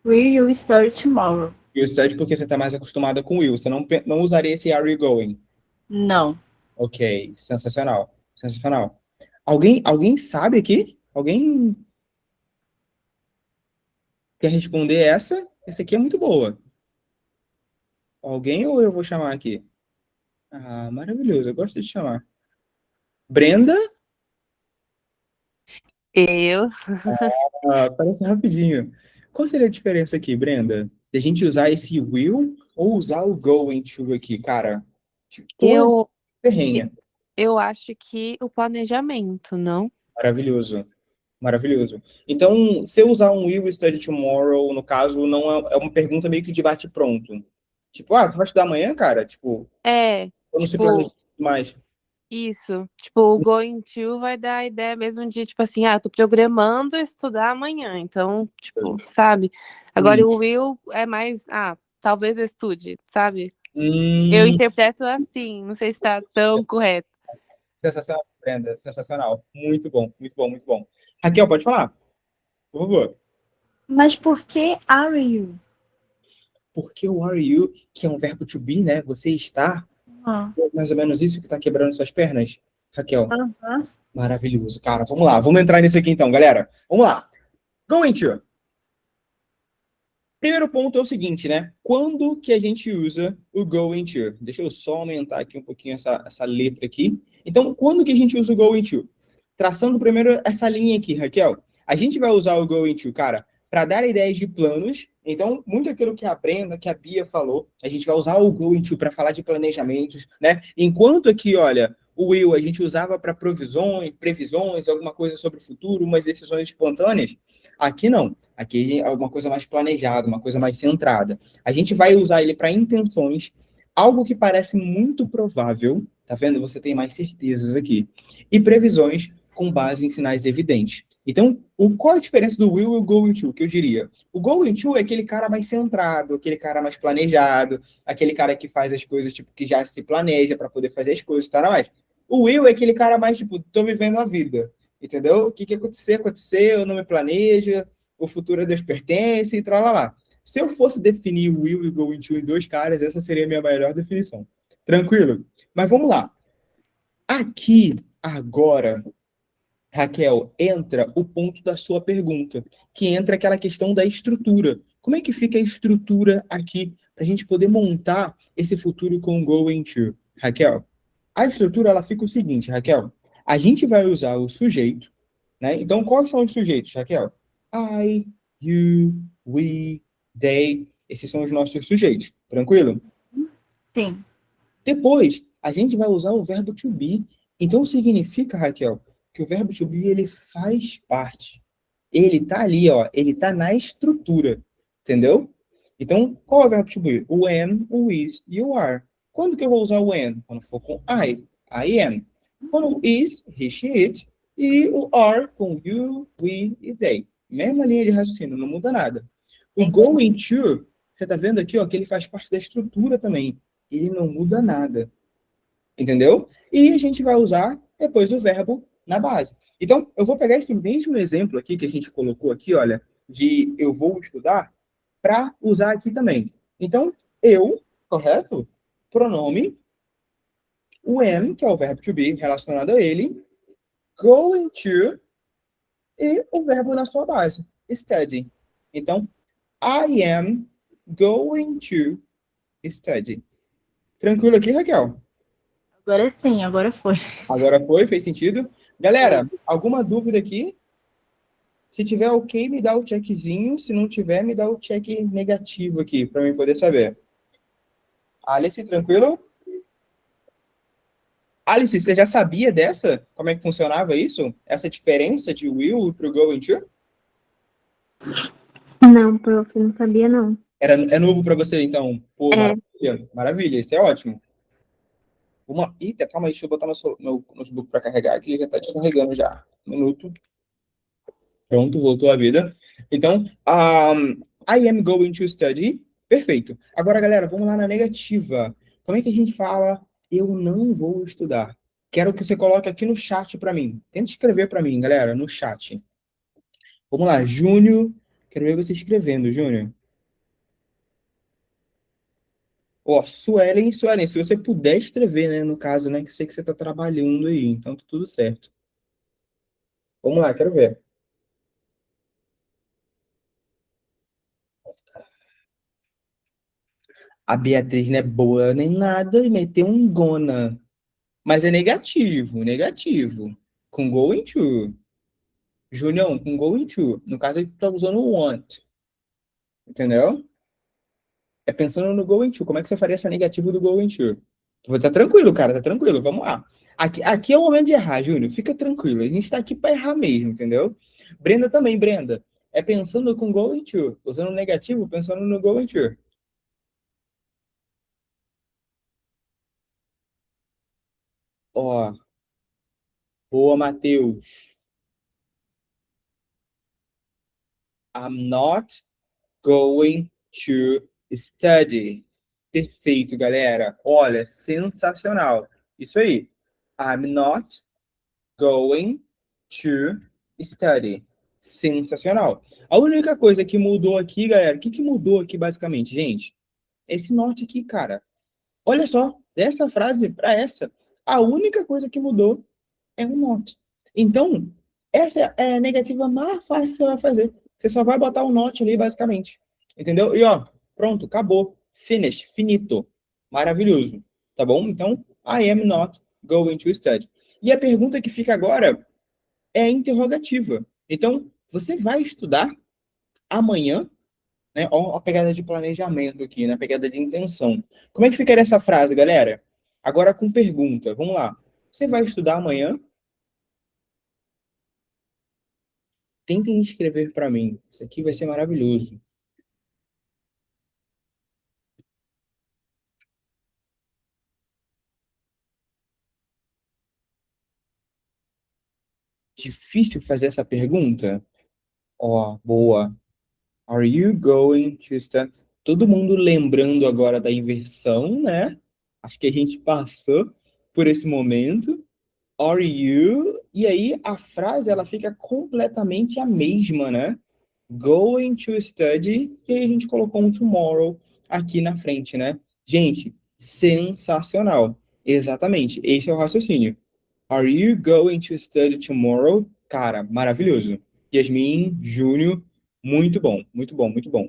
Will you study tomorrow? You study porque você está mais acostumada com will. Você não usaria esse are you going? Não. Ok, sensacional. Sensacional. Alguém sabe aqui? Alguém quer responder essa? Essa aqui é muito boa. Alguém ou eu vou chamar aqui? Maravilhoso. Eu gosto de chamar. Brenda? Eu. Parece rapidinho. Qual seria a diferença aqui, Brenda? De a gente usar esse will ou usar o going to aqui, cara? Eu, Ferrenha. eu acho que o planejamento, não? Maravilhoso. Maravilhoso. Então, se eu usar um will study tomorrow, no caso, não é uma pergunta meio que de bate-pronto. Tipo, tu vai estudar amanhã, cara? Tipo, eu não se planeja mais. Isso. Tipo, o going to vai dar a ideia mesmo de, tipo assim, tô programando estudar amanhã. Então, tipo, sabe? Agora o will é mais, talvez eu estude, sabe? Eu interpreto assim, não sei se tá tão correto. Sensacional, Brenda. Sensacional. Muito bom, muito bom, muito bom. Raquel, pode falar? Por favor. Mas por que are you? Porque o are you, que é um verbo to be, né? Você está. Mais ou menos isso que está quebrando suas pernas, Raquel? Maravilhoso, cara. Vamos lá, vamos entrar nisso aqui então, galera. Vamos lá. Going to. Primeiro ponto é o seguinte, né? Quando que a gente usa o going to? Deixa eu só aumentar aqui um pouquinho essa letra aqui. Então, quando que a gente usa o going to? Traçando primeiro essa linha aqui, Raquel. A gente vai usar o going to, cara, para dar ideias de planos. Então, muito aquilo que a Brenda, que a Bia falou, a gente vai usar o going to para falar de planejamentos, né? Enquanto aqui, olha, o will a gente usava para previsões, alguma coisa sobre o futuro, umas decisões espontâneas. Aqui não. Aqui é uma coisa mais planejada, uma coisa mais centrada. A gente vai usar ele para intenções, algo que parece muito provável, tá vendo? Você tem mais certezas aqui. E previsões com base em sinais evidentes. Então, qual a diferença do will e o going to, que eu diria? O going to é aquele cara mais centrado, aquele cara mais planejado, aquele cara que faz as coisas, tipo, que já se planeja para poder fazer as coisas, tá mais. O will é aquele cara mais, tipo, tô vivendo a vida, entendeu? O que acontecer, eu não me planejo, o futuro a Deus pertence, e tralalá. Se eu fosse definir o will e o going to em dois caras, essa seria a minha melhor definição. Tranquilo? Mas vamos lá. Aqui Agora, Raquel, entra o ponto da sua pergunta, que entra aquela questão da estrutura. Como é que fica a estrutura aqui para a gente poder montar esse futuro com going to? Raquel, a estrutura ela fica o seguinte, Raquel. A gente vai usar o sujeito, né? Então, quais são os sujeitos, Raquel? I, you, we, they. Esses são os nossos sujeitos. Tranquilo? Sim. Depois, a gente vai usar o verbo to be. Então, significa, Raquel, que o verbo to be, ele faz parte. Ele tá ali, ó. Ele tá na estrutura. Entendeu? Então, qual é o verbo to be? O am, o is e o are. Quando que eu vou usar o am? Quando for com I am. Quando o is, he, she, it. E o are com you, we e they. Mesma linha de raciocínio, não muda nada. O going to, você tá vendo aqui, ó, que ele faz parte da estrutura também. Ele não muda nada. Entendeu? E a gente vai usar depois o verbo na base. Então, eu vou pegar esse mesmo exemplo aqui que a gente colocou aqui, olha, de eu vou estudar, para usar aqui também. Então, eu, correto? Pronome, o am, que é o verbo to be relacionado a ele, going to, e o verbo na sua base, study. Então, I am going to study. Tranquilo aqui, Raquel? Agora sim, agora foi. Agora foi? Fez sentido? Galera, alguma dúvida aqui? Se tiver ok, me dá o checkzinho. Se não tiver, me dá o check negativo aqui, para mim poder saber. Alice, tranquilo? Alice, você já sabia dessa? Como é que funcionava isso? Essa diferença de will para o going to? Não, prof, não sabia não. É novo para você, então? Pô, É. maravilha. Maravilha, isso é ótimo. Eita, calma aí, deixa eu botar meu notebook para carregar, que ele já está descarregando já. Um minuto. Pronto, voltou a vida. Então, I am going to study. Perfeito. Agora, galera, vamos lá na negativa. Como é que a gente fala eu não vou estudar? Quero que você coloque aqui no chat para mim. Tenta escrever para mim, galera, no chat. Vamos lá, Júnior. Quero ver você escrevendo, Júnior. Ó, Suelen, se você puder escrever, né, no caso, né, que eu sei que você está trabalhando aí, então tá tudo certo. Vamos lá, quero ver. A Beatriz não é boa nem nada e meteu um gonna. Mas é negativo, negativo. Com going to. Julião, com going to. No caso, ele tá usando o want. Entendeu? É pensando no going to. Como é que você faria essa negativa do going to? Tá tranquilo, cara, tá tranquilo. Vamos lá. Aqui é o momento de errar, Júnior. Fica tranquilo. A gente tá aqui para errar mesmo, entendeu? Brenda também, Brenda. É pensando com going to. Usando o negativo, pensando no going to. Ó. Boa, Matheus. I'm not going to study. Perfeito, galera. Olha, sensacional. Isso aí. I'm not going to study. Sensacional. A única coisa que mudou aqui, galera, o que mudou aqui basicamente, gente? Esse not aqui, cara. Olha só, dessa frase para essa, a única coisa que mudou é o not. Então, essa é a negativa mais fácil que você vai fazer. Você só vai botar o not ali, basicamente. Entendeu? E ó, pronto, acabou. Finish, finito. Maravilhoso. Tá bom? Então, I am not going to study. E a pergunta que fica agora é interrogativa. Então, você vai estudar amanhã, né? Ó a pegada de planejamento aqui, né? A pegada de intenção. Como é que ficaria essa frase, galera? Agora com pergunta. Vamos lá. Você vai estudar amanhã? Tentem escrever para mim. Isso aqui vai ser maravilhoso. Difícil fazer essa pergunta? Ó, boa. Are you going to study? Todo mundo lembrando agora da inversão, né? Acho que a gente passou por esse momento. Are you? E aí a frase ela fica completamente a mesma, né? Going to study. E aí a gente colocou um tomorrow aqui na frente, né? Gente, sensacional. Exatamente. Esse é o raciocínio. Are you going to study tomorrow? Cara, maravilhoso. Yasmin, Júnior, muito bom, muito bom, muito bom.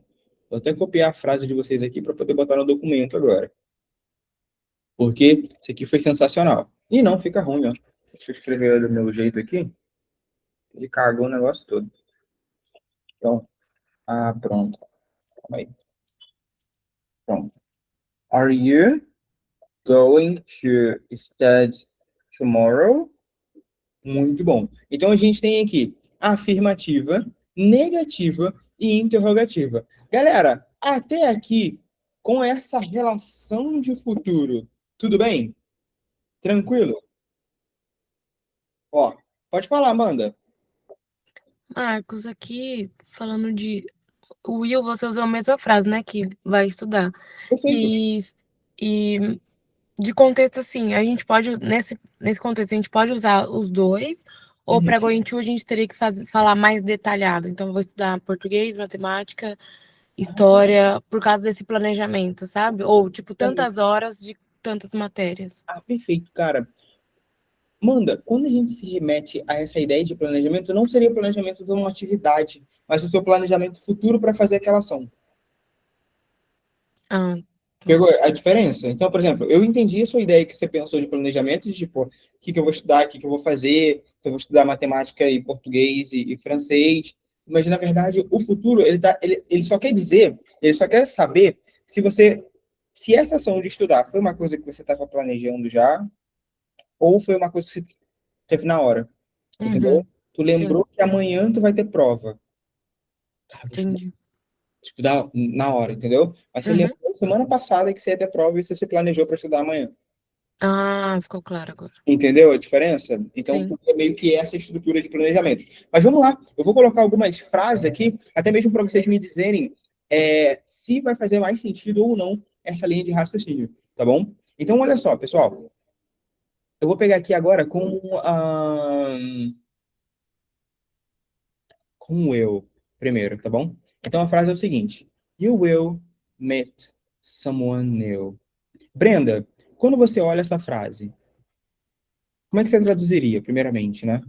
Vou até copiar a frase de vocês aqui para poder botar no documento agora. Porque isso aqui foi sensacional. E não fica ruim, ó. Deixa eu escrever do meu jeito aqui. Ele cagou o negócio todo. Então, pronto. Calma aí. Pronto. Are you going to study tomorrow? Muito bom. Então, a gente tem aqui afirmativa, negativa e interrogativa. Galera, até aqui, com essa relação de futuro, tudo bem? Tranquilo? Ó, pode falar, Amanda. Marcos, aqui falando de o Will, você usou a mesma frase, né? Que vai estudar. Perfeito. E de contexto, assim, a gente pode, nesse contexto, a gente pode usar os dois, ou para Going To a gente teria que falar mais detalhado. Então, eu vou estudar português, matemática, história, por causa desse planejamento, sabe? Ou, tipo, tantas horas de tantas matérias. Perfeito, cara. Manda, quando a gente se remete a essa ideia de planejamento, não seria o planejamento de uma atividade, mas o seu planejamento futuro para fazer aquela ação. Pegou a diferença? Então, por exemplo, eu entendi a sua ideia que você pensou de planejamento, de tipo, o que eu vou estudar, o que eu vou fazer, se eu vou estudar matemática e português e francês, mas, na verdade, o futuro, ele só quer dizer, ele só quer saber se essa ação de estudar foi uma coisa que você estava planejando já, ou foi uma coisa que você teve na hora, entendeu? Tu lembrou que amanhã tu vai ter prova. Cara, Entendi. Estudar na hora, entendeu? Mas você lembrou semana passada que você ia ter prova e você se planejou para estudar amanhã. Ficou claro agora. Entendeu a diferença? Então, é meio que essa estrutura de planejamento. Mas vamos lá, eu vou colocar algumas frases aqui, até mesmo para vocês me dizerem se vai fazer mais sentido ou não essa linha de raciocínio, tá bom? Então, olha só, pessoal. Eu vou pegar aqui agora com o eu primeiro, tá bom? Então, a frase é o seguinte. You will meet someone new. Brenda, quando você olha essa frase, como é que você traduziria, primeiramente, né?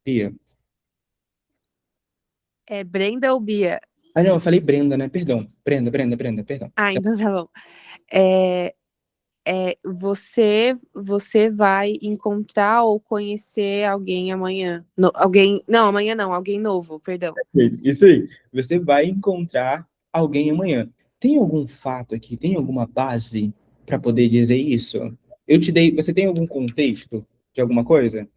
Bia? É Brenda ou Bia? Não, eu falei Brenda, né? Perdão. Brenda, perdão. Então tá bom. Você vai encontrar ou conhecer alguém amanhã. Amanhã não, alguém novo, perdão. Isso aí. Você vai encontrar alguém amanhã. Tem algum fato aqui? Tem alguma base para poder dizer isso? Você tem algum contexto de alguma coisa?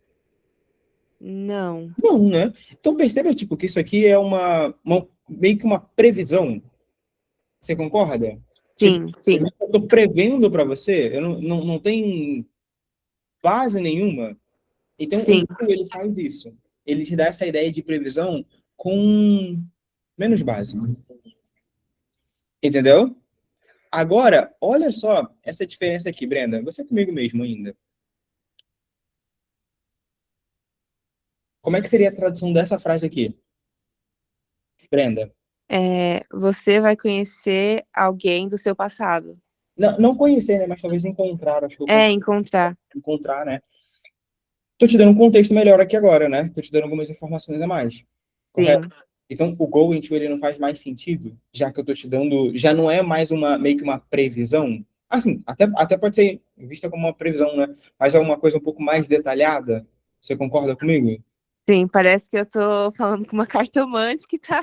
Não. Não, né? Então perceba, tipo, que isso aqui é meio que uma previsão. Você concorda? Sim, tipo, sim. Eu tô prevendo para você, eu não tem base nenhuma. Então, ele faz isso. Ele te dá essa ideia de previsão com menos base. Entendeu? Agora, olha só essa diferença aqui, Brenda. Você é comigo mesmo ainda. Como é que seria a tradução dessa frase aqui? Brenda. Você vai conhecer alguém do seu passado. Não conhecer, né? Mas talvez encontrar. Acho que encontrar. Encontrar, né? Tô te dando um contexto melhor aqui agora, né? Tô te dando algumas informações a mais. Correto? Sim. Então, o going to, ele não faz mais sentido, já que eu tô te dando... Já não é mais meio que uma previsão. Assim, até pode ser vista como uma previsão, né? Mas é uma coisa um pouco mais detalhada. Você concorda comigo? Sim, parece que eu tô falando com uma cartomante que tá...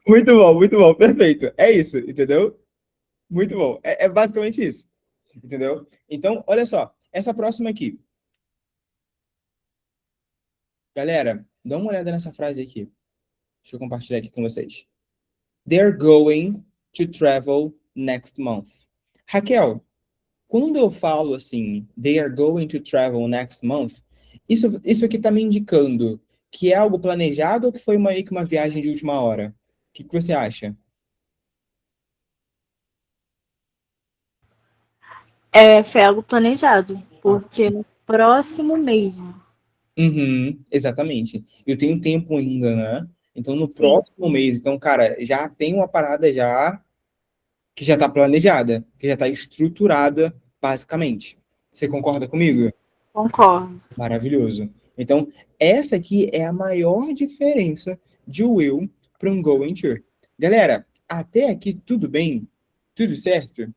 Muito bom, perfeito. É isso, entendeu? Muito bom. É basicamente isso, entendeu? Então, olha só, essa próxima aqui. Galera, dá uma olhada nessa frase aqui. Deixa eu compartilhar aqui com vocês. They're going to travel next month. Raquel, quando eu falo assim, they are going to travel next month, isso aqui tá me indicando que é algo planejado ou que foi meio que uma viagem de última hora? O que você acha? Foi algo planejado, porque no próximo mês. Exatamente. Eu tenho tempo ainda, né? Então, no próximo mês, então, cara, já tem uma parada já que já tá planejada, que já tá estruturada, basicamente. Você concorda comigo? Concordo. Maravilhoso. Então, essa aqui é a maior diferença de will para um going to. Galera, até aqui tudo bem? Tudo certo?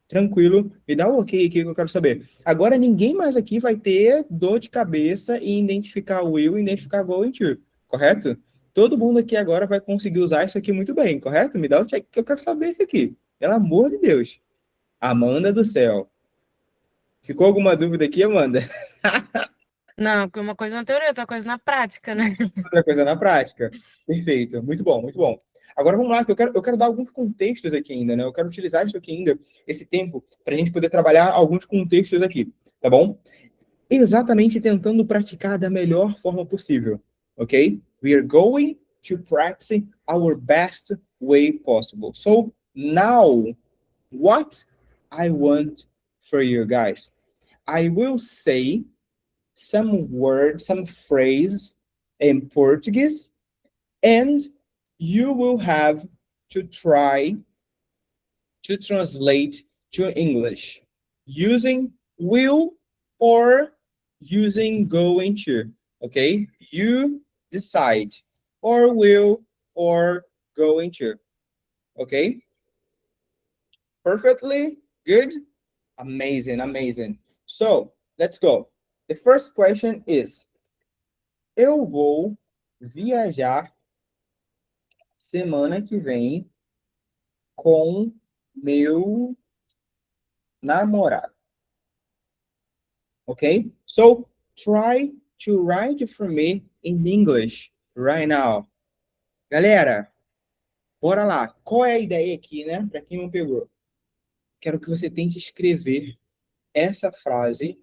Tranquilo? Me dá um ok aqui que eu quero saber. Agora, ninguém mais aqui vai ter dor de cabeça em identificar will e identificar going to, correto? Todo mundo aqui agora vai conseguir usar isso aqui muito bem, correto? Me dá um check que eu quero saber isso aqui. Pelo amor de Deus. Amanda do céu. Ficou alguma dúvida aqui, Amanda? Não, porque uma coisa na teoria, outra coisa na prática, né? Outra coisa na prática. Perfeito. Muito bom, muito bom. Agora vamos lá, que eu quero dar alguns contextos aqui ainda, né? Eu quero utilizar isso aqui ainda, esse tempo, para a gente poder trabalhar alguns contextos aqui, tá bom? Exatamente tentando praticar da melhor forma possível, ok? We are going to practice our best way possible. So, now, what I want for you guys. I will say some words, some phrases in Portuguese, and you will have to try to translate to English using will or using going to, okay? You decide, or will or going to, okay? Perfectly good. Amazing, amazing. So, let's go. The first question is: eu vou viajar semana que vem com meu namorado. Okay? So, try to write for me in English right now. Galera, bora lá. Qual é a ideia aqui, né? Para quem não pegou. Quero que você tente escrever essa frase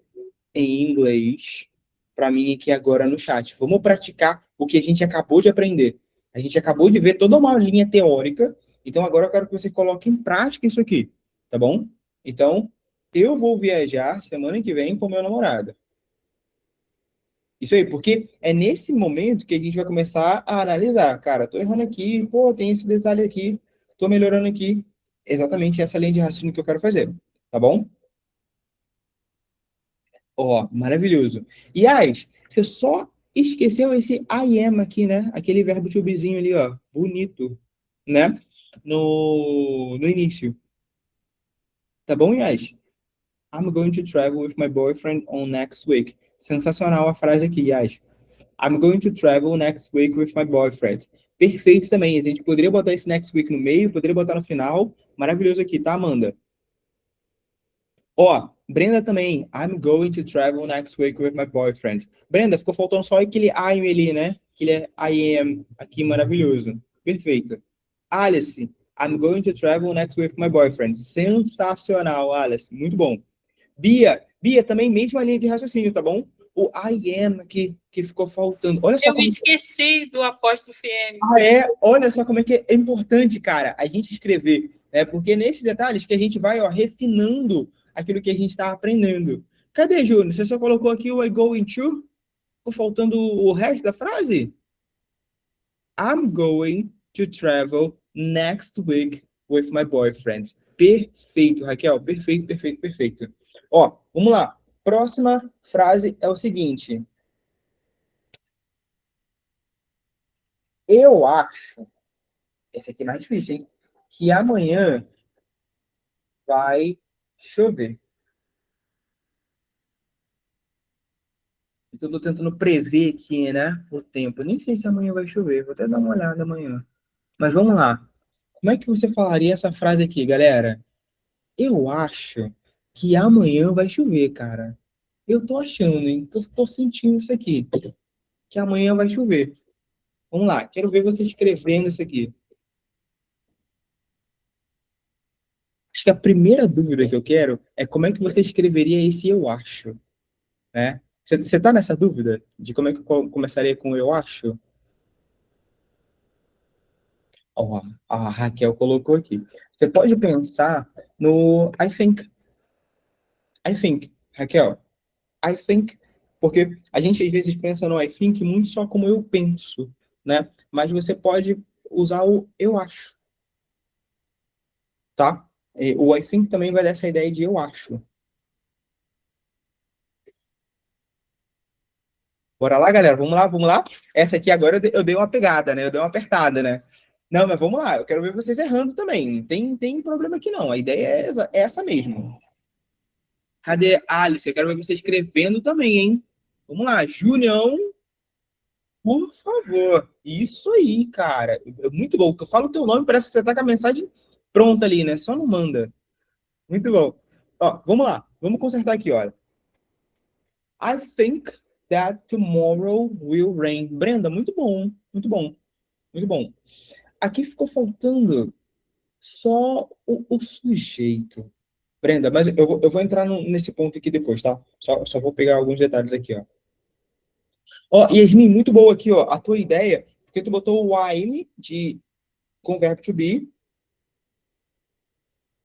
em inglês para mim aqui agora no chat. Vamos praticar o que a gente acabou de aprender. A gente acabou de ver toda uma linha teórica, então agora eu quero que você coloque em prática isso aqui, tá bom? Então, eu vou viajar semana que vem com meu namorado. Isso aí, porque é nesse momento que a gente vai começar a analisar. Cara, tô errando aqui, pô, tem esse detalhe aqui, tô melhorando aqui. Exatamente essa linha de raciocínio que eu quero fazer, tá bom? Ó, maravilhoso. E Ais, você só esqueceu esse I am aqui, né? Aquele verbo to bezinho ali, ó. Bonito, né? No início. Tá bom, Yas? I'm going to travel with my boyfriend on next week. Sensacional a frase aqui, Yas. I'm going to travel next week with my boyfriend. Perfeito também. A gente poderia botar esse next week no meio, poderia botar no final. Maravilhoso aqui, tá, Amanda? Ó, Brenda também. I'm going to travel next week with my boyfriend. Brenda, ficou faltando só aquele I'm ali, né? Aquele I am aqui, maravilhoso. Perfeito. Alice, I'm going to travel next week with my boyfriend. Sensacional, Alice. Muito bom. Bia também, mesma linha de raciocínio, tá bom? O I am que ficou faltando. Olha só Eu esqueci do apóstrofe M. Ah, é? Olha só como é que é importante, cara, a gente escrever. Porque nesses detalhes que a gente vai, ó, refinando aquilo que a gente está aprendendo. Cadê, Júnior? Você só colocou aqui o I going to? Ficou faltando o resto da frase? I'm going to travel next week with my boyfriend. Perfeito, Raquel. Perfeito, perfeito, perfeito. Ó, vamos lá. Próxima frase é o seguinte. Eu acho, esse aqui é mais difícil, hein? Que amanhã vai chover. Eu tô tentando prever aqui, né, o tempo. Nem sei se amanhã vai chover, vou até dar uma olhada amanhã. Mas vamos lá. Como é que você falaria essa frase aqui, galera? Eu acho que amanhã vai chover, cara. Eu tô achando, hein? Tô sentindo isso aqui. Que amanhã vai chover. Vamos lá, quero ver você escrevendo isso aqui. Acho que a primeira dúvida que eu quero é como é que você escreveria esse eu acho, né? Você tá nessa dúvida de como é que eu começaria com eu acho? Ó, a Raquel colocou aqui. Você pode pensar no I think. I think, Raquel. I think. Porque a gente às vezes pensa no I think muito só como eu penso, né? Mas você pode usar o eu acho. Tá? O I think também vai dar essa ideia de eu acho. Bora lá, galera, vamos lá, vamos lá. Essa aqui agora eu dei uma pegada, né? Eu dei uma apertada, né? Não, mas vamos lá, eu quero ver vocês errando também. Não tem problema aqui, não. A ideia é essa mesmo. Cadê a Alice? Eu quero ver você escrevendo também, hein? Vamos lá, Julião, por favor. Isso aí, cara. Muito bom. Eu falo o teu nome, parece que você tá com a mensagem pronta ali, né? Só não manda. Muito bom. Ó, vamos lá. Vamos consertar aqui, olha. I think that tomorrow will rain. Brenda, muito bom. Muito bom. Muito bom. Aqui ficou faltando só o sujeito. Brenda, mas eu vou entrar nesse ponto aqui depois, tá? Só vou pegar alguns detalhes aqui, ó. Ó, Yasmin, muito boa aqui, ó. A tua ideia, porque tu botou o I'm com verbo to be,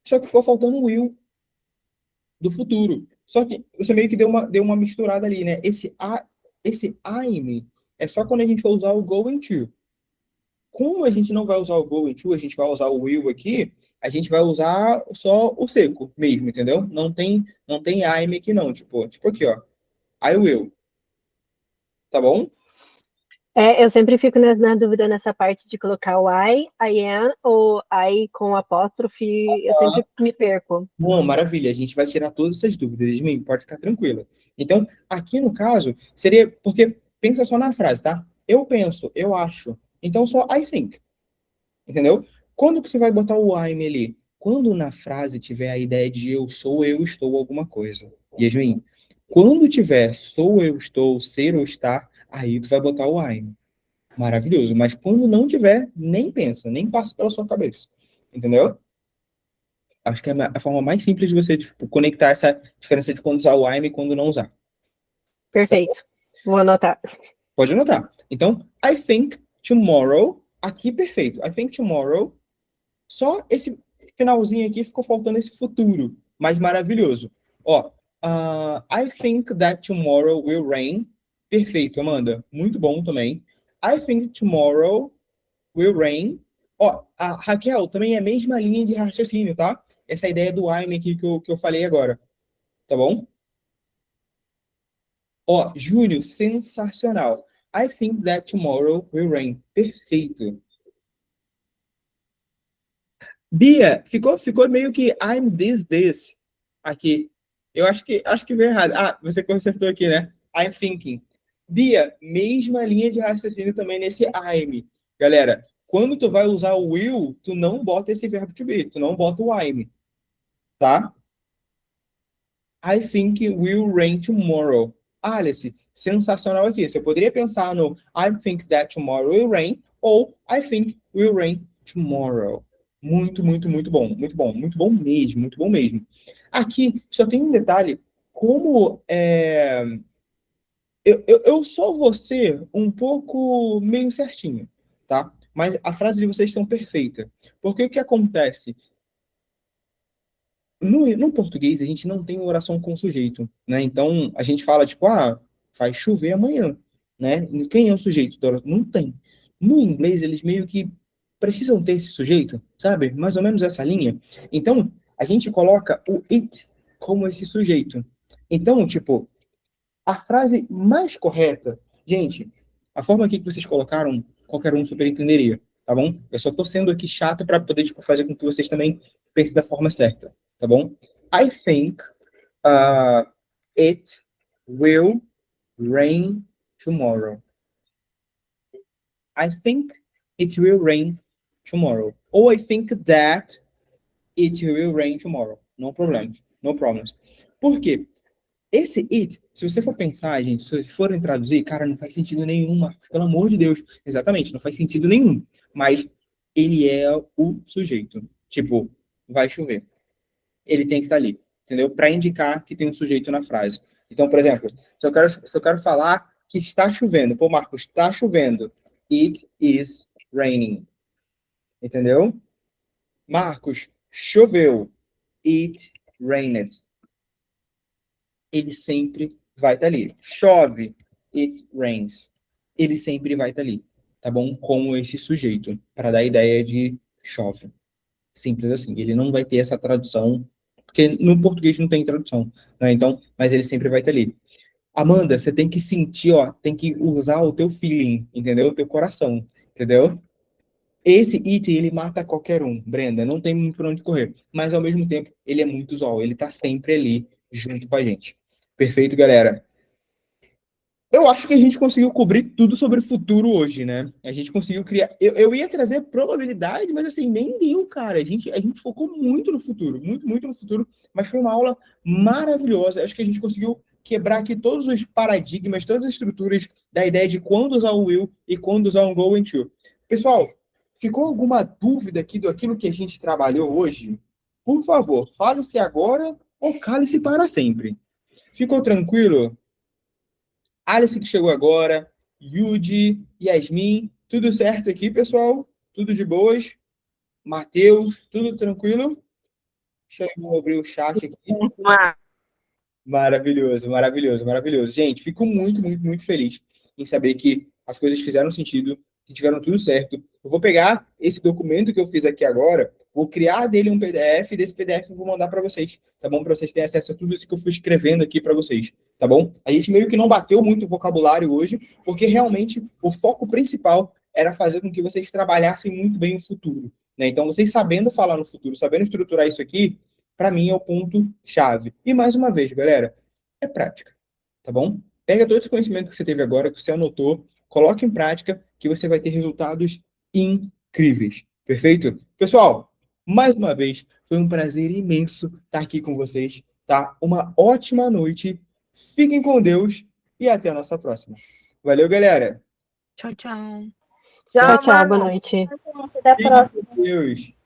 só que ficou faltando o will do futuro. Só que você meio que deu uma misturada ali, né? Esse I'm é só quando a gente for usar o going to. Como a gente não vai usar o going to, a gente vai usar o will aqui, a gente vai usar só o seco mesmo, entendeu? Não tem I'm aqui não, tipo aqui, ó. I will. Tá bom? Eu sempre fico na dúvida nessa parte de colocar o I am, ou I com apóstrofe, eu sempre me perco. Bom, maravilha, a gente vai tirar todas essas dúvidas, Yasmin, pode ficar tranquila. Então, aqui no caso, seria, porque pensa só na frase, tá? Eu penso, eu acho. Então, só I think. Entendeu? Quando que você vai botar o I'm ali? Quando na frase tiver a ideia de eu sou, eu estou alguma coisa. Yasmin, quando tiver sou, eu estou, ser ou estar, aí tu vai botar o I'm. Maravilhoso. Mas quando não tiver, nem pensa, nem passa pela sua cabeça. Entendeu? Acho que é a forma mais simples de você tipo, conectar essa diferença de quando usar o I'm e quando não usar. Perfeito. Vou anotar. Pode anotar. Então, I think tomorrow. Aqui, perfeito. I think tomorrow. Só esse finalzinho aqui ficou faltando esse futuro. Mas maravilhoso. Ó, I think that tomorrow will rain. Perfeito, Amanda. Muito bom também. I think tomorrow will rain. Ó, a Raquel também é a mesma linha de raciocínio, tá? Essa ideia do I'm aqui que eu falei agora. Tá bom? Ó, Júlio, sensacional. I think that tomorrow will rain. Perfeito. Bia, ficou meio que I'm this aqui. Eu acho que veio errado. Ah, você consertou aqui, né? I'm thinking. Bia, mesma linha de raciocínio também nesse I'm. Galera, quando tu vai usar o will, tu não bota esse verbo to be, tu não bota o I'm. Tá? I think it will rain tomorrow. Alice, sensacional aqui. Você poderia pensar no I think that tomorrow will rain ou I think will rain tomorrow. Muito, muito, muito bom. Muito bom. Muito bom mesmo. Muito bom mesmo. Aqui, só tem um detalhe. Como eu só vou ser um pouco meio certinho, tá? Mas a frase de vocês estão perfeita. Porque o que acontece? No português, a gente não tem oração com sujeito, né? Então, a gente fala, tipo, vai chover amanhã, né? Quem é o sujeito da oração? Não tem. No inglês, eles meio que precisam ter esse sujeito, sabe? Mais ou menos essa linha. Então, a gente coloca o it como esse sujeito. Então, tipo, a frase mais correta, gente, a forma aqui que vocês colocaram, qualquer um super entenderia, tá bom? Eu só tô sendo aqui chato para poder, tipo, fazer com que vocês também pensem da forma certa. Tá bom? I think it will rain tomorrow. I think it will rain tomorrow. Ou I think that it will rain tomorrow. No problem. No problems. Por quê? Esse it, se você for pensar, gente, se vocês forem traduzir, cara, não faz sentido nenhum, Marcos, pelo amor de Deus. Exatamente, não faz sentido nenhum. Mas ele é o sujeito. Tipo, vai chover. Ele tem que estar ali, entendeu? Para indicar que tem um sujeito na frase. Então, por exemplo, se eu quero falar que está chovendo, pô, Marcos, está chovendo. It is raining. Entendeu? Marcos, choveu. It rained. Ele sempre vai estar ali. Chove. It rains. Ele sempre vai estar ali, tá bom? Como esse sujeito, para dar a ideia de chove. Simples assim. Ele não vai ter essa tradução, porque no português não tem tradução, né? Então, mas ele sempre vai estar ali. Amanda, você tem que sentir, ó, tem que usar o teu feeling, entendeu? O teu coração, entendeu? Esse item, ele mata qualquer um, Brenda, não tem muito por onde correr. Mas, ao mesmo tempo, ele é muito usual, ele tá sempre ali, junto com a gente. Perfeito, galera? Eu acho que a gente conseguiu cobrir tudo sobre o futuro hoje, né? A gente conseguiu criar... Eu ia trazer probabilidade, mas assim, nem deu, cara. A gente focou muito no futuro, muito, muito no futuro. Mas foi uma aula maravilhosa. Acho que a gente conseguiu quebrar aqui todos os paradigmas, todas as estruturas da ideia de quando usar o will e quando usar um going to. Pessoal, ficou alguma dúvida aqui daquilo que a gente trabalhou hoje? Por favor, fale-se agora ou cale-se para sempre. Ficou tranquilo? Alice que chegou agora, Yudi, Yasmin, tudo certo aqui, pessoal? Tudo de boas? Matheus, tudo tranquilo? Deixa eu abrir o chat aqui. Maravilhoso, maravilhoso, maravilhoso. Gente, fico muito, muito, muito feliz em saber que as coisas fizeram sentido, que tiveram tudo certo. Eu vou pegar esse documento que eu fiz aqui agora, vou criar dele um PDF, e desse PDF eu vou mandar para vocês, tá bom? Para vocês terem acesso a tudo isso que eu fui escrevendo aqui para vocês, tá bom? A gente meio que não bateu muito o vocabulário hoje, porque realmente o foco principal era fazer com que vocês trabalhassem muito bem o futuro, né? Então, vocês sabendo falar no futuro, sabendo estruturar isso aqui, para mim é o ponto-chave. E mais uma vez, galera, é prática, tá bom? Pega todo esse conhecimento que você teve agora, que você anotou, coloque em prática, que você vai ter resultados incríveis. Perfeito? Pessoal, mais uma vez, foi um prazer imenso estar aqui com vocês, tá? Uma ótima noite, fiquem com Deus e até a nossa próxima. Valeu, galera! Tchau, tchau. Tchau, tchau, Amanda. boa noite. Até a Fiquem próxima. com Deus!